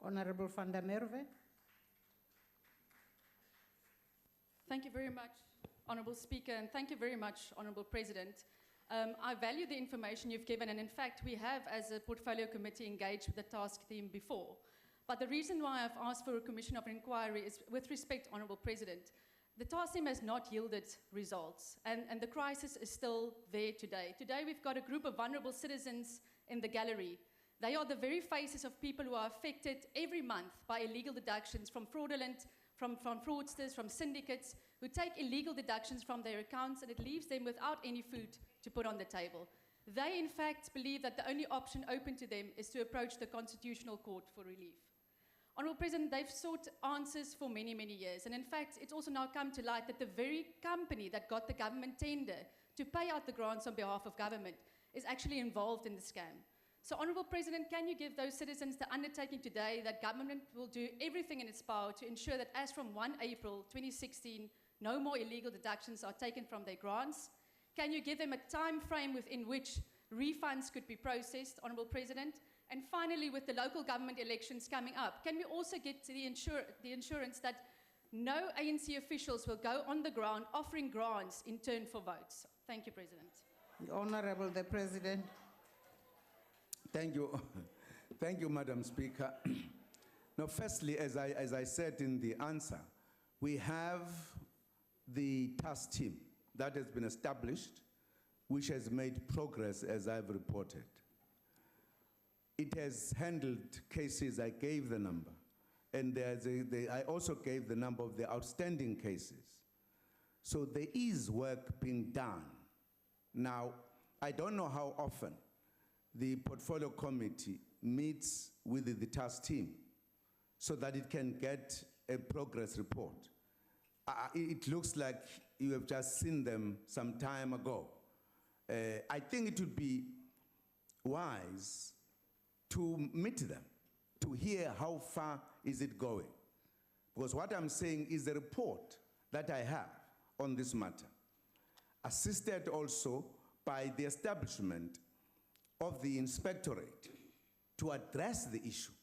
Honorable van der Merwe. Thank you very much, Honourable Speaker, and thank you very much, Honourable President. I value the information you've given, and in fact, we have, as a portfolio committee, engaged with the task team before. But the reason why I've asked for a commission of inquiry is, with respect, Honourable President, the task team has not yielded results, and the crisis is still there today. Today, we've got a group of vulnerable citizens in the gallery. They are the very faces of people who are affected every month by illegal deductions from fraudsters, from syndicates, who take illegal deductions from their accounts, and it leaves them without any food to put on the table. They, in fact, believe that the only option open to them is to approach the Constitutional Court for relief. Honourable President, they've sought answers for many, many years, and in fact, it's also now come to light that the very company that got the government tender to pay out the grants on behalf of government is actually involved in the scam. So, Honourable President, can you give those citizens the undertaking today that government will do everything in its power to ensure that as from 1 April 2016, no more illegal deductions are taken from their grants? Can you give them a time frame within which refunds could be processed, Honourable President? And finally, with the local government elections coming up, can we also get to the assurance that no ANC officials will go on the ground offering grants in turn for votes? Thank you, President. Honourable the President. Thank you. Thank you, Madam Speaker. Now, firstly, as I said in the answer, we have the task team that has been established, which has made progress, as I've reported. It has handled cases, I gave the number, and I also gave the number of the outstanding cases. So there is work being done. Now, I don't know how often the Portfolio Committee meets with the task team so that it can get a progress report. It looks like you have just seen them some time ago. I think it would be wise to meet them, to hear how far is it going. Because what I'm saying is the report that I have on this matter, assisted also by the establishment of the Inspectorate to address the issue.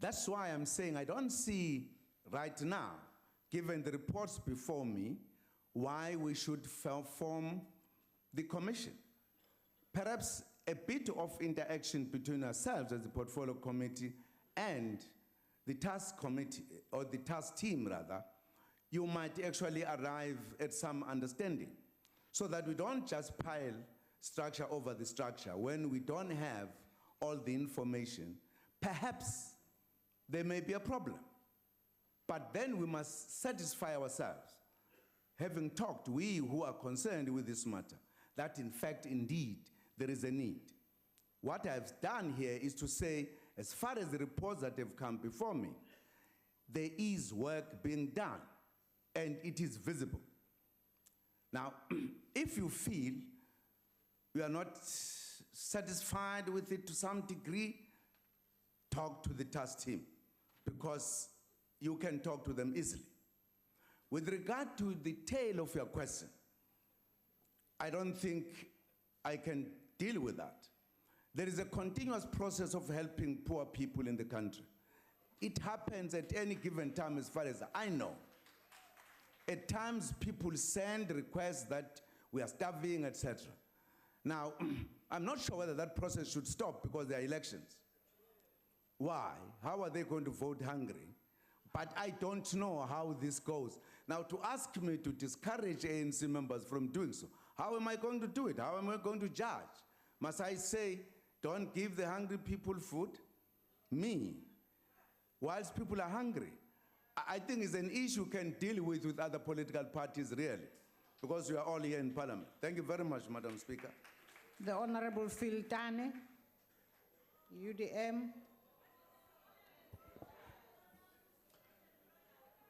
That's why I'm saying I don't see right now, given the reports before me, why we should form the commission. Perhaps a bit of interaction between ourselves as the Portfolio Committee and the task committee, or the task team rather, you might actually arrive at some understanding so that we don't just pile structure over the structure, when we don't have all the information, perhaps there may be a problem. But then we must satisfy ourselves, having talked, we who are concerned with this matter, that in fact, indeed, there is a need. What I've done here is to say, as far as the reports that have come before me, there is work being done, and it is visible. Now, if you feel you are not satisfied with it to some degree, talk to the task team, because you can talk to them easily. With regard to the tail of your question, I don't think I can deal with that. There is a continuous process of helping poor people in the country. It happens at any given time, as far as I know. At times, people send requests that we are starving, etc. Now, I'm not sure whether that process should stop because there are elections. Why? How are they going to vote hungry? But I don't know how this goes. Now, to ask me to discourage ANC members from doing so, how am I going to do it? How am I going to judge? Must I say, don't give the hungry people food? Me, whilst people are hungry. I think it's an issue you can deal with other political parties, really, because we are all here in Parliament. Thank you very much, Madam Speaker. The Honorable Phil Tane, UDM.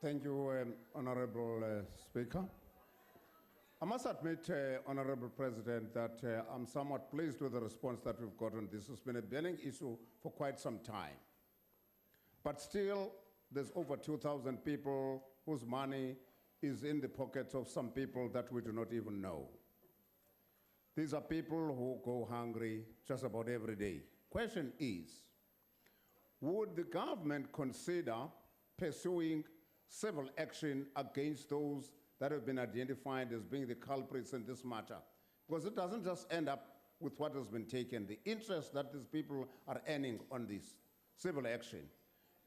Thank you, Honorable Speaker. I must admit, Honorable President, that I'm somewhat pleased with the response that we've gotten. This has been a burning issue for quite some time. But still, there's over 2,000 people whose money is in the pockets of some people that we do not even know. These are people who go hungry just about every day. Question is, would the government consider pursuing civil action against those that have been identified as being the culprits in this matter? Because it doesn't just end up with what has been taken, the interest that these people are earning on this civil action.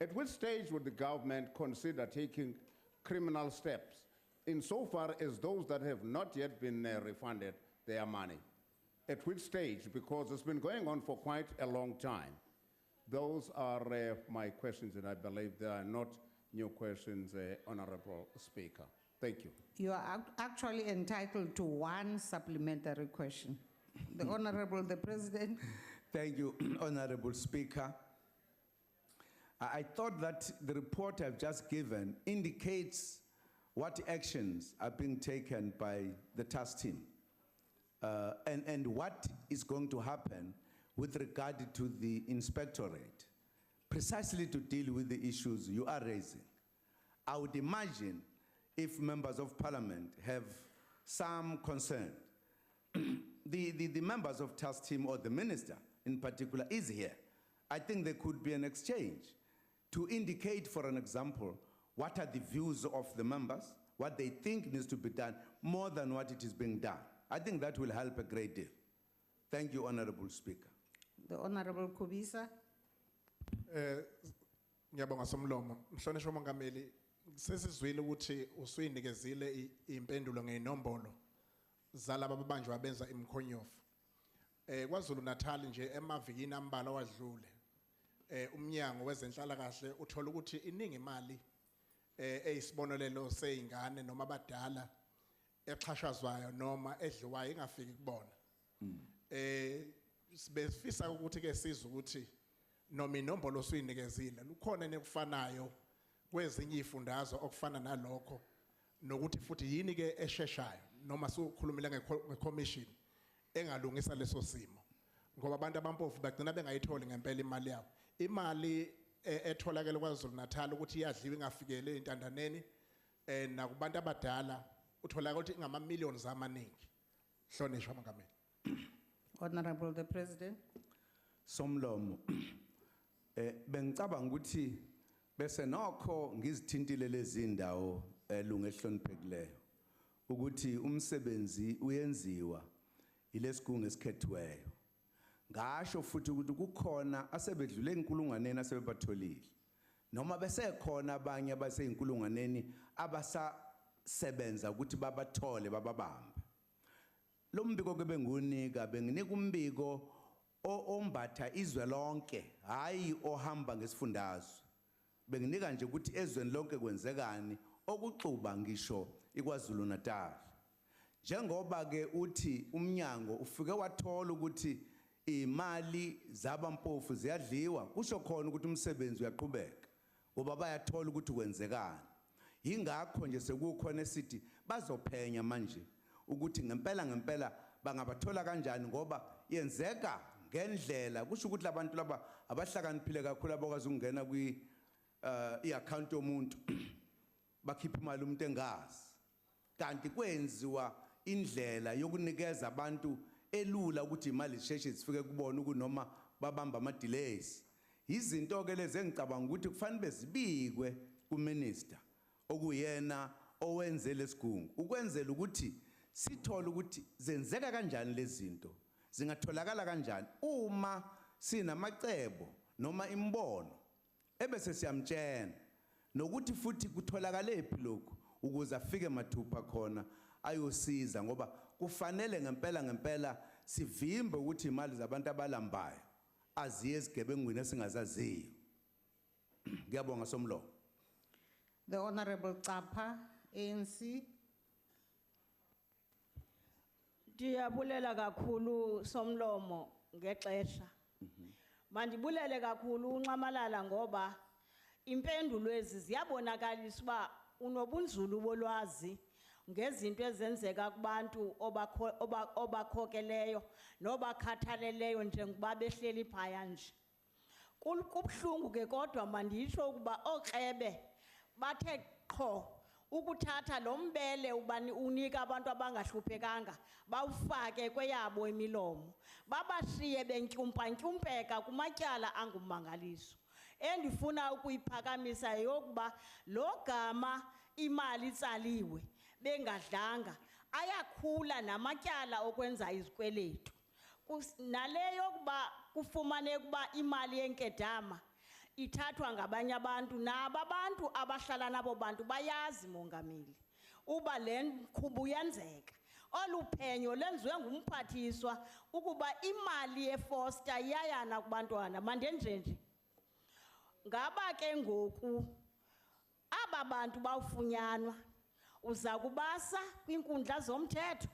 At which stage would the government consider taking criminal steps insofar as those that have not yet been refunded their money? At which stage? Because it's been going on for quite a long time. Those are my questions, and I believe they are not new questions, Honorable Speaker. Thank you. You are actually entitled to one supplementary question. The Honorable the President. Thank you, Honorable Speaker. I thought that the report I've just given indicates what actions are being taken by the task team and what is going to happen with regard to the inspectorate, precisely to deal with the issues you are raising. I would imagine if members of parliament have some concern, the members of task team or the minister in particular is here. I think there could be an exchange to indicate, for an example, what are the views of the members, what they think needs to be done, more than what it is being done. I think that will help a great deal. Thank you, Honorable Speaker. The Honorable Kubisa. Ngiyabonga Somlomo. Mhlonishwa uMongameli, sesizwile ukuthi usuyinikezile impendulo ngeinombolo zalabo ababanjwa abenza imkhonyovu. KwaZulu Natal nje emavikini ambalwa wadlule. Umnyango wezenhlalakahle uthola ukuthi iningi imali eyisibonelelo seyingane noma abadala exhashazwayo noma edliwayo ingafiki kubona. Sibefisa ukuthi ke sizwe ukuthi noma inombolo osuyinikezile lukhona nekufanayo kwezinye ifundazwe okufana nalokho nokuthi futhi yini ke esheshayo noma sokhulumela ngecommission engalungisa leso simo ngoba abantu abampofu bagcina bengayitholi ngempela imali yabo. Imali etholakele kwaZulu Natal ukuthi iyadliwa ingafikele entandaneni nakubantu abadala utholakala ukuthi ngama millions amaningi. Hlonishwa Mongameli. Honorable the President. Somlomo. Bengicabanga ukuthi bese nokho ngizithintile lezi indawo lunga ehloniphekileyo ukuthi umsebenzi uyenziwa ilesigungu esikhethiweyo. Ngasho futhi ukuthi kukhona asebedlule inkulungwaneni asebebatholile noma besekhona abanye abaseyinkulungwaneni abasasebenza ukuthi babathole bababamba. lo mbiko ke bengunika benginika umbiko ombatha izwe lonke hayi ohamba ngesifundazwe benginika nje ukuthi ezweni lonke kwenzekani okuxuba ngisho iKwaZulu Natal njengoba ke uthi umnyango ufike wathola ukuthi imali zabampofu ziyadliwa kusho khona ukuthi umsebenzi uyaqhubeka ngoba bayathola ukuthi kwenzekani ingakho nje sekukhona esithi bazophenya manje ukuthi ngempela bangabathola kanjani ngoba yenzeka ngendlela kusho ukuthi labantu laba abahlakaniphile kakhulu abakwazi ukungena i-account yomuntu bakhipha imali umuntu engazi kanti kwenziwa indlela yokunikeza abantu elula ukuthi imali zisheshe zifike kubona ukunoma babamba ama delays izinto ke lezi engicabanga ukuthi kufanele bezibikwe kuminister okuyena owenze lesigungu ukwenzela ukuthi sithole ukuthi zenzeka kanjani lezi zinto zingatholakala kanjani uma sinamacebo noma imbono ebese siyamtshena nokuthi futhi kutholakale phi lokho ukuze afike mathupha khona ayosiza ngoba kufanele ngempela sivimbe ukuthi imali zabantu abalambayo aziye ezigebengwini esingazaziyo ngiyabonga somlomo. The Honorable Tsapa, ANC. Ndiyabulela kakhulu somlomo ngexesha. Mandibulele kakhulu uNcamalala ngoba impendulo ezi ziyabonakalisa uba unobunzulu bolwazi ngezinto ezenzeka kubantu obakhokeleyo nobakhathaleleyo njengoba behleli phaya nje. Kubhlungu ke kodwa mandisho ukuba okrebe bathe qho ukuthatha lo mbele ubani unika abantu abangahluphekanga bawufake kweyabo imilomo babashiye bentyumpa-ntyumpeka kumatyala angumangaliso endifuna ukuyiphakamisa yokuba lo gama imali itsaliwe bengadlanga ayakhula namatyala okwenza izikweletu naleyo yokuba kufumaneke ukuba imali yenkedama ithathwa ngabanye abantu nabo abantu abahlala nabo bantu bayazi mongameli uba le nkqubo yenzeka oluphenyo lenziwe ngumphathiswa ukuba imali yefoster iyayana kubantwana mandenjenje ngaba ke ngoku aba bantu bawufunyanwa uza kubasa kwinkundla zomthetho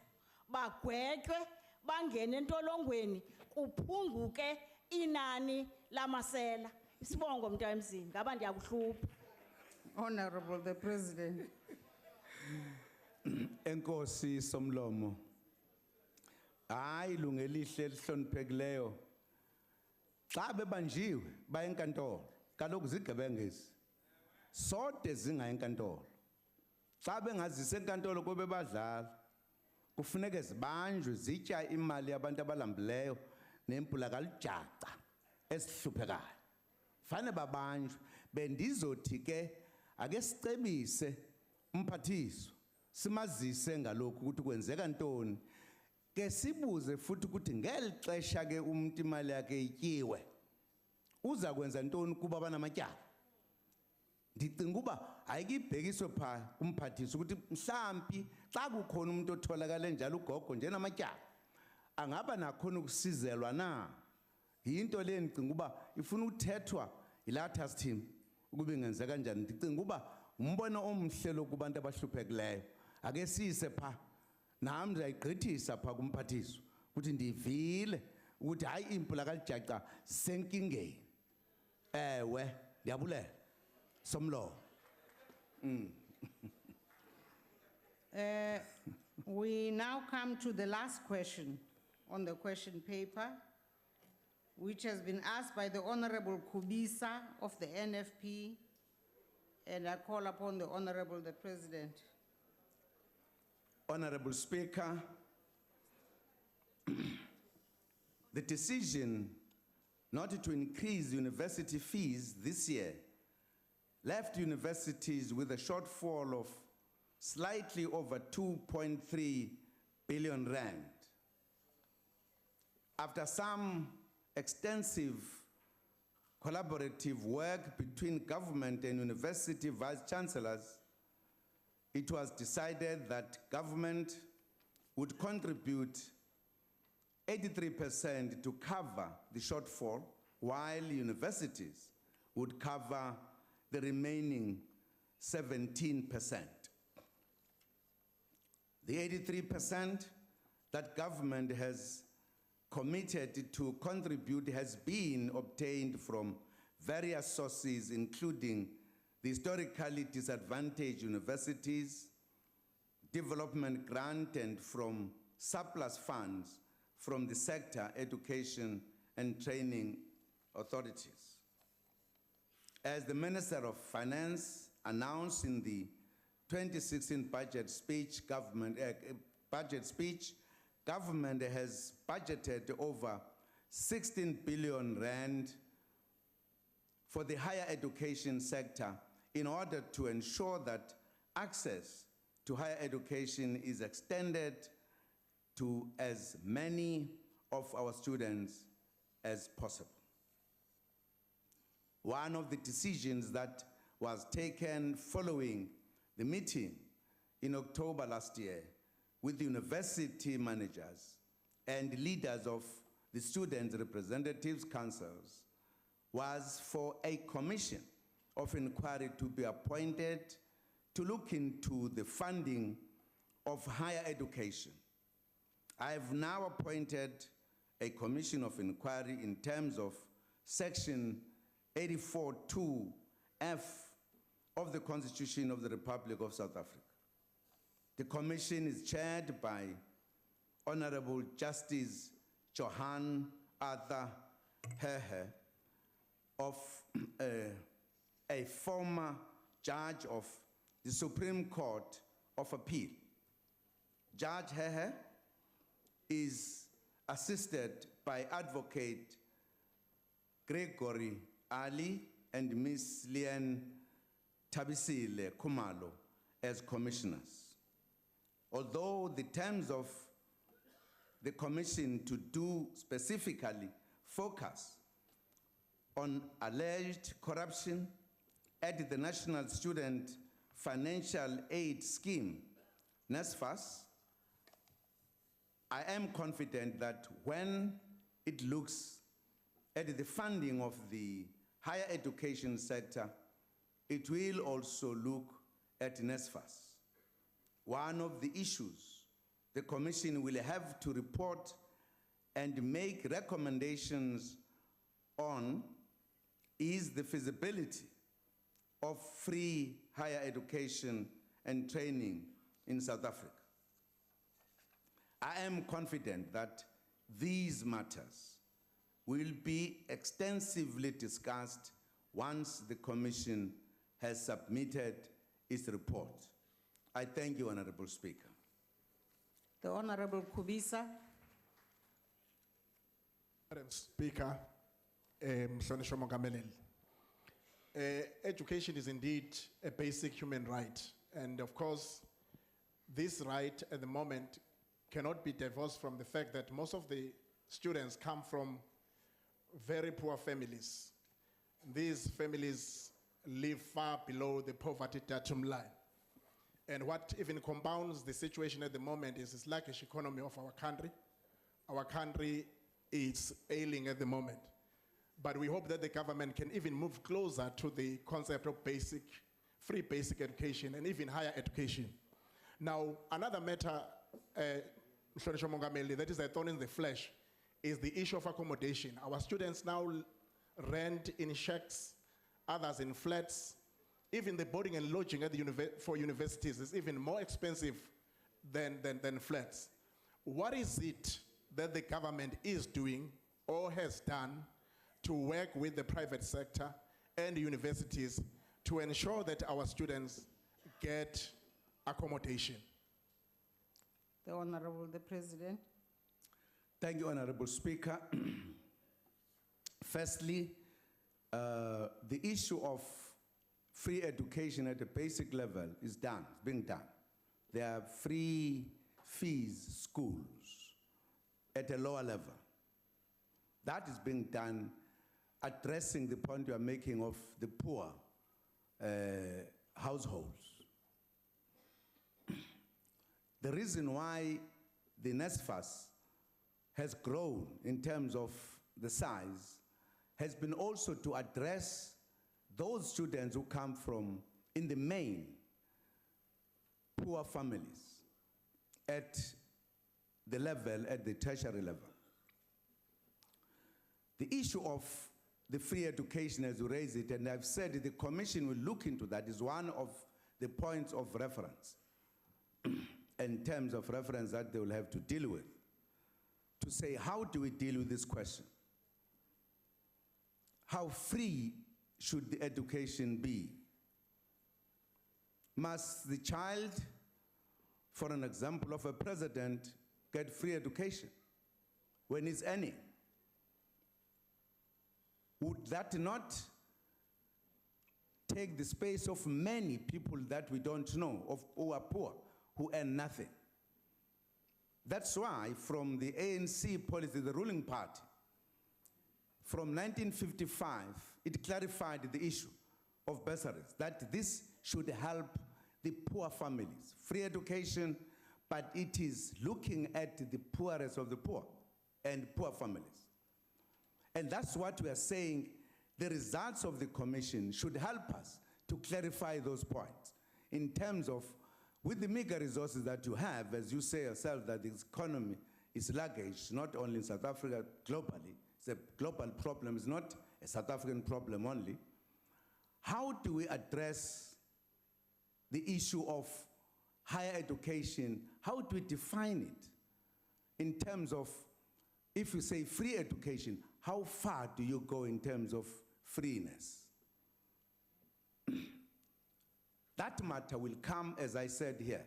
bagwetywe bangene entolongweni kuphunguke inani lamasela isibongo mntu emzini ngaba ndiyakuhlupha. Honorable the President. Enkosi somlomo hayi lungelihle elihloniphekileyo xa bebanjiwe baye enkantolo kaloku zigebengezi sode zinga enkantolo xa bengazise enkantolo kobe badlala kufuneke zibanjwe zitya imali yabantu abalambileyo nempula kalijaca esihluphekayo fane babanjwe bendizothi ke ake sicebise umphathiswa simazise ngalokhu ukuthi kwenzeka ntoni ke sibuze futhi ukuthi ngelixesha ke umuntu imali yakhe ityiwe uza kwenza ntoni kuba banamatyala ndicinga uba ayikibhekiswe pha kumphathiswa ukuthi mhlambi xa kukhona umuntu otholakale njalo ugogo njenamatyala angaba nakhona ukusizelwa na yinto le ndicinga uba ifuna ukuthethwa ilatas team ukuba ingenzeka kanjani ndicinga uba umbono omhle lo kubantu abahluphekileyo ake siyise pha nami ndiyayigqithisa pha kumphathiswa ukuthi ndivile ukuthi hayi impula kalijaca senkingeni ewe ndiyabulela somlomo. We now come to the last question on the question paper, which has been asked by the Honorable Kubisa of the NFP, and I call upon the Honorable the President. Honorable Speaker, the decision not to increase university fees this year left universities with a shortfall of slightly over 2.3 billion rand. After some extensive collaborative work between government and university vice chancellors, it was decided that government would contribute 83% to cover the shortfall, while universities would cover the remaining 17%. The 83% that government has committed to contribute has been obtained from various sources, including the historically disadvantaged universities, development grant, and from surplus funds from the sector, education, and training authorities. As the Minister of Finance announced in the 2016 budget speech, government has budgeted over 16 billion rand for the higher education sector in order to ensure that access to higher education is extended to as many of our students as possible. One of the decisions that was taken following the meeting in October last year with university managers and leaders of the Student Representatives Councils was for a commission of inquiry to be appointed to look into the funding of higher education. I have now appointed a commission of inquiry in terms of Section 84(2)(f) of the Constitution of the Republic of South Africa. The commission is chaired by Honorable Justice Johan Arthur Hehe, of a former judge of the Supreme Court of Appeal. Judge Hehe is assisted by Advocate Gregory Ali and Ms. Lian Tabisile Kumalo as commissioners. Although the terms of the commission to do specifically focus on alleged corruption at the National Student Financial Aid Scheme, NSFAS, I am confident that when it looks at the funding of the higher education sector, it will also look at NSFAS. One of the issues the Commission will have to report and make recommendations on is the feasibility of free higher education and training in South Africa. I am confident that these matters will be extensively discussed once the Commission has submitted its report. I thank you, Honorable Speaker. The Honorable Kubisa. Madam Speaker, Mhlonishwa Mongameli, education is indeed a basic human right. And of course, this right at the moment cannot be divorced from the fact that most of the students come from very poor families. These families live far below the poverty datum line. And what even compounds the situation at the moment is the sluggish economy of our country. Our country is ailing at the moment. But we hope that the government can even move closer to the concept of free basic education and even higher education. Now, another matter, Mhlonishwa Mongameli, that is a thorn in the flesh, is the issue of accommodation. Our students now rent in shacks, others in flats. Even the boarding and lodging at the for universities is even more expensive than flats. What is it that the government is doing or has done to work with the private sector and universities to ensure that our students get accommodation? The Honorable the President. Thank you, Honorable Speaker. Firstly, the issue of free education at the basic level is done, it's being done. There are free fees schools at a lower level. That is being done, addressing the point you are making of the poor households. The reason why the NSFAS has grown in terms of the size has been also to address those students who come from, in the main, poor families at the level, at the tertiary level. The issue of the free education, as you raise it, and I've said the commission will look into that, is one of the points of reference in terms of reference that they will have to deal with, to say, how do we deal with this question? How free should the education be? Must the child, for an example of a president, get free education when he's earning? Would that not take the space of many people that we don't know, of who are poor, who earn nothing? That's why from the ANC policy, the ruling party, from 1955, it clarified the issue of bursaries, that this should help the poor families. Free education, but it is looking at the poorest of the poor and poor families. And that's what we are saying. The results of the commission should help us to clarify those points in terms of, with the meager resources that you have, as you say yourself, that the economy is sluggish, not only in South Africa, globally. It's a global problem, it's not a South African problem only. How do we address the issue of higher education? How do we define it in terms of, if you say free education, how far do you go in terms of freeness? That matter will come, as I said here,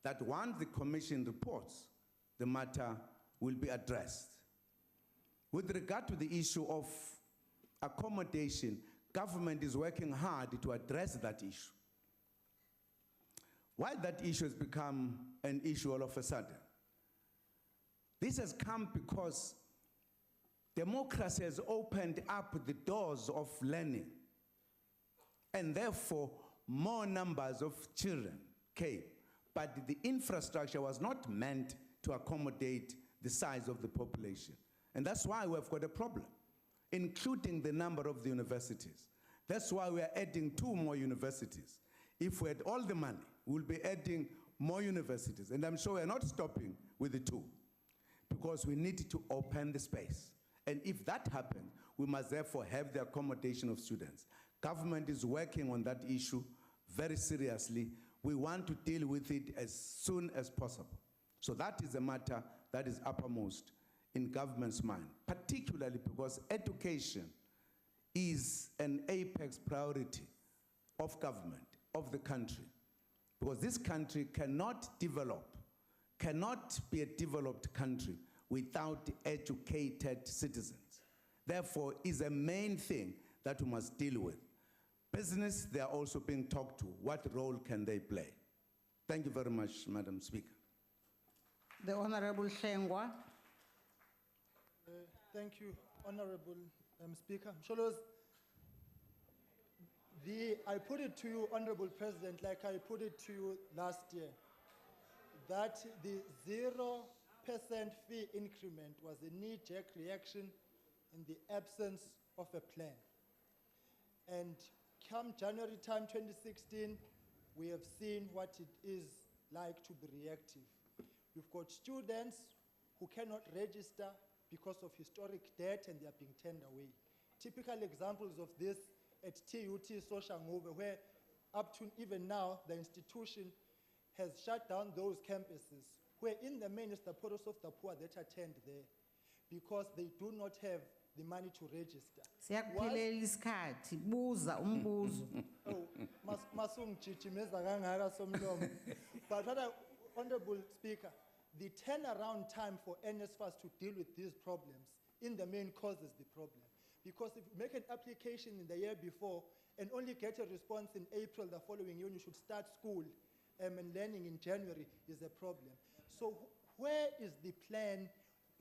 that once the commission reports, the matter will be addressed. With regard to the issue of accommodation, government is working hard to address that issue. Why that issue has become an issue all of a sudden? This has come because democracy has opened up the doors of learning, and therefore more numbers of children came. But the infrastructure was not meant to accommodate the size of the population. And that's why we have got a problem, including the number of the universities. That's why we are adding 2 more universities. If we had all the money, we'll be adding more universities. And I'm sure we're not stopping with the 2, because we need to open the space. And if that happens, we must therefore have the accommodation of students. Government is working on that issue very seriously. We want to deal with it as soon as possible. So that is a matter that is uppermost in government's mind, particularly because education is an apex priority of government, of the country. Because this country cannot develop, cannot be a developed country without educated citizens. Therefore, is a main thing that we must deal with. Business, they are also being talked to. What role can they play? Thank you very much, Madam Speaker. The Honorable Shengwa. Thank you, Honorable Speaker. Msholos, I put it to you, Honorable President, like I put it to you last year, that the 0% fee increment was a knee-jerk reaction in the absence of a plan. And come January time 2016, we have seen what it is like to be reactive. We've got students who cannot register because of historic debt and they are being turned away. Typical examples of this at TUT Soshanguve, where up to even now, the institution has shut down those campuses, where in the main is the poorest of the poor that attend there, because they do not have the money to register. Siyakuphelela isikhathi, buza umbuzo. Oh, masungijijimeza kangaka somlomo. But Honorable Speaker, the turnaround time for NSFAS to deal with these problems in the main causes the problem. Because if you make an application in the year before and only get a response in April the following year, you should start school and learning in January is a problem. So where is the plan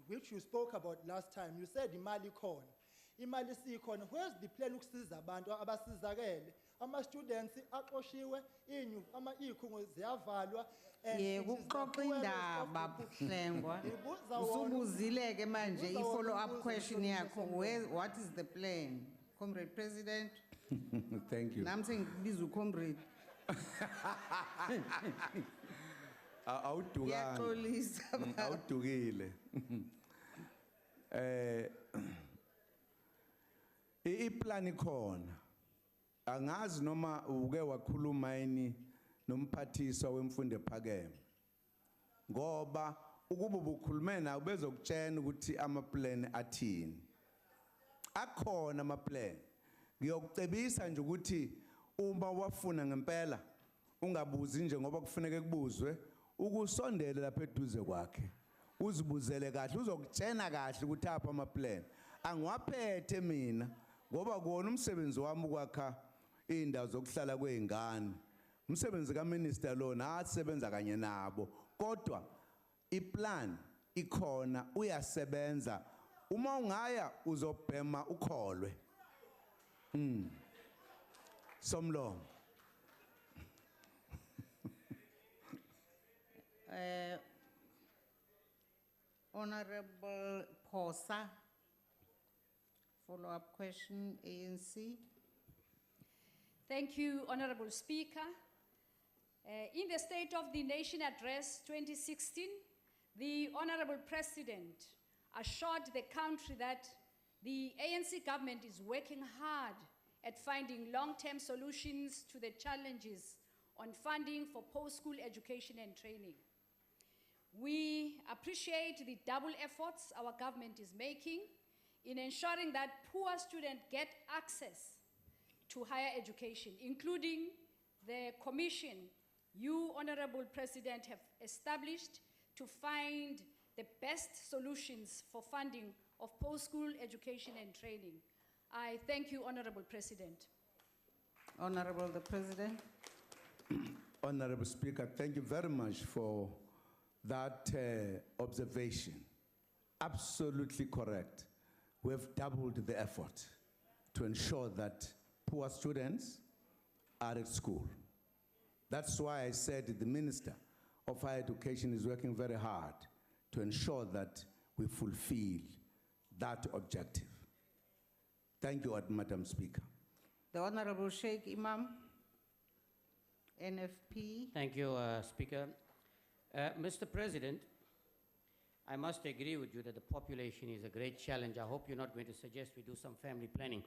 which you spoke about last time? You said imali khona. Imali sikhona. Where's the plan ukusiza abantu abasizakele ama-students aqoshiwe, iy'khungo ziyavalwa. and Yeah, it is the kuxoxa poorest of indaba the poor. Mhlengwa. Ngibuza wona- Usubuzile-ke manje ngibuza wona i-follow-up umbuzo question Mhlonishwa yakho. Somlomo. What is the plan? Comrade President, Thank you. nami sengikubiza ucomrade. Awudukanga. Ngiyaxolisa, baba. Awudukile. Iplan ikhona. Angazi noma uke wakhuluma yini nomphathiswa wemfundo ephakeme. Ngoba ukuba ubukhulume nawe bezokutshela ukuthi ama-plan athini. Akhona ama-plan. Ngiyokucebisa nje ukuthi uma wafuna ngempela ungabuzi nje ngoba kufanele kubuzwe ukusondela lapha eduze kwakhe. Uzibuzele kahle uzokutshena kahle ukuthi apha ama-plan. Angiwaphethe mina ngoba kuona umsebenzi wami ukwakha indawo zokuhlala kweingane. Umsebenzi kaMinister lona asebenza kanye nabo. Kodwa iplan ikhona uyasebenza. Uma ungaya uzobhema ukholwe. Somlomo. Honorable Posa, follow-up question, ANC. Thank you, Honorable Speaker. In the State of the Nation Address 2016, the Honorable President assured the country that the ANC government is working hard at finding long-term solutions to the challenges on funding for post-school education and training. We appreciate the double efforts our government is making in ensuring that poor students get access to higher education, including the commission you, Honorable President, have established to find the best solutions for funding of post-school education and training. I thank you, Honorable President. Honorable the President. Honorable Speaker, thank you very much for that observation. Absolutely correct. We have doubled the effort to ensure that poor students are at school. That's why I said the Minister of Higher Education is working very hard to ensure that we fulfill that objective. Thank you, Madam Speaker. The Honorable Sheikh Imam, NFP. Thank you, Speaker. Mr. President, I must agree with you that the population is a great challenge. I hope you're not going to suggest we do some family planning.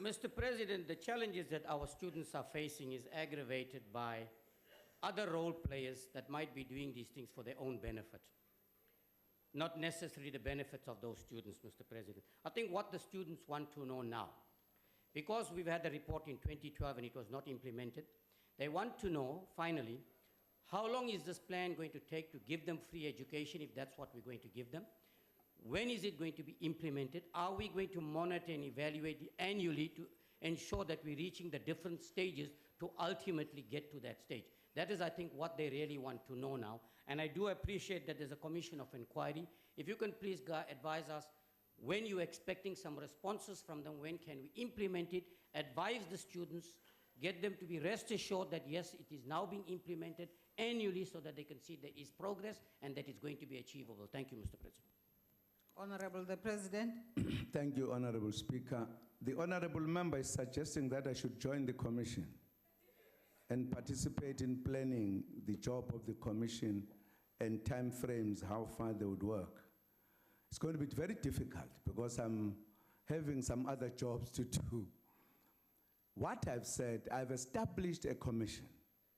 Mr. President, the challenges that our students are facing is aggravated by other role players that might be doing these things for their own benefit. Not necessarily the benefits of those students, Mr. President. I think what the students want to know now, because we've had the report in 2012 and it was not implemented, they want to know, finally, how long is this plan going to take to give them free education, if that's what we're going to give them? When is it going to be implemented? Are we going to monitor and evaluate it annually to ensure that we're reaching the different stages to ultimately get to that stage? That is, I think, what they really want to know now. And I do appreciate that there's a commission of inquiry. If you can please advise us when you're expecting some responses from them, when can we implement it, advise the students, get them to be rest assured that yes, it is now being implemented annually so that they can see there is progress and that it's going to be achievable. Thank you, Mr. President. Honorable the President. Thank you, Honorable Speaker. The Honorable Member is suggesting that I should join the Commission and participate in planning the job of the Commission and timeframes, how far they would work. It's going to be very difficult because I'm having some other jobs to do. What I've said, I've established a commission.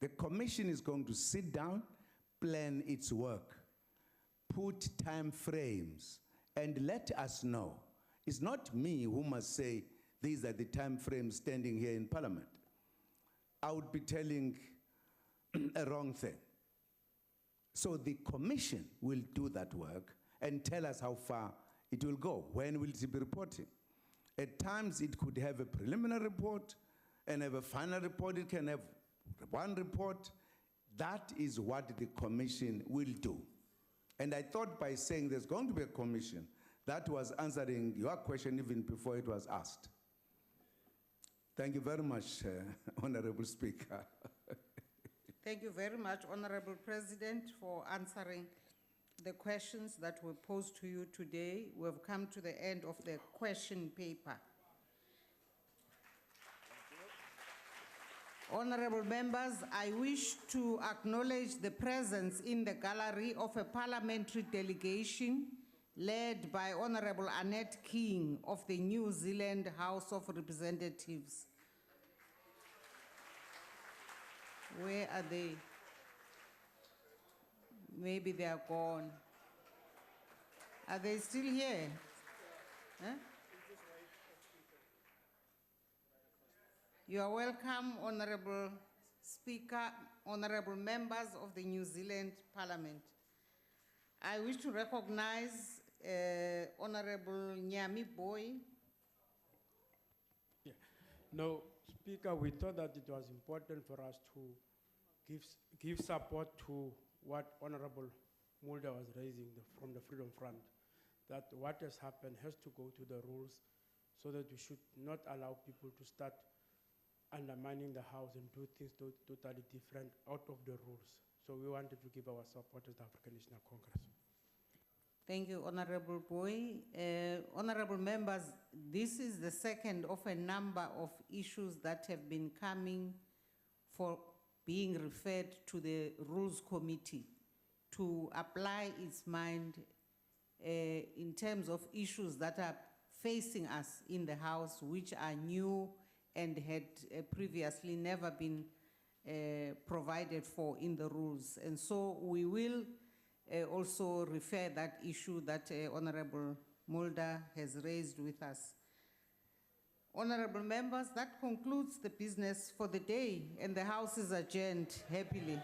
The commission is going to sit down, plan its work, put time frames, and let us know. It's not me who must say, these are the time frames standing here in Parliament. I would be telling a wrong thing. So the commission will do that work and tell us how far it will go. When will it be reporting? At times it could have a preliminary report and have a final report. It can have one report. That is what the commission will do. And I thought by saying there's going to be a commission, That was answering your question even before it was asked. Thank you very much, Honorable Speaker. Thank you very much, Honorable President, for answering the questions that were posed to you today. We've come to the end of the question paper. Honorable members, I wish to acknowledge the presence in the gallery of a parliamentary delegation led by Honorable Annette King of the New Zealand House of Representatives. Where are they? Maybe they are gone. Are they still here? Huh? You are welcome, Honorable Speaker, honorable members of the New Zealand Parliament. I wish to recognize Honorable Nyami Boy. No, Speaker, we thought that it was important for us to give support to what Honorable Mulder was raising from the Freedom Front, that what has happened has to go to the rules so that we should not allow people to start undermining the House and do things totally different out of the rules. So we wanted to give our support to the African National Congress. Thank you, Honorable Boy. Honorable members, this is the second of a number of issues that have been coming for being referred to the Rules Committee to apply its mind in terms of issues that are facing us in the House, which are new and had previously never been provided for in the rules. And so we will also refer that issue that Honorable Mulder has raised with us. Honorable members, that concludes the business for the day, and the House is adjourned happily.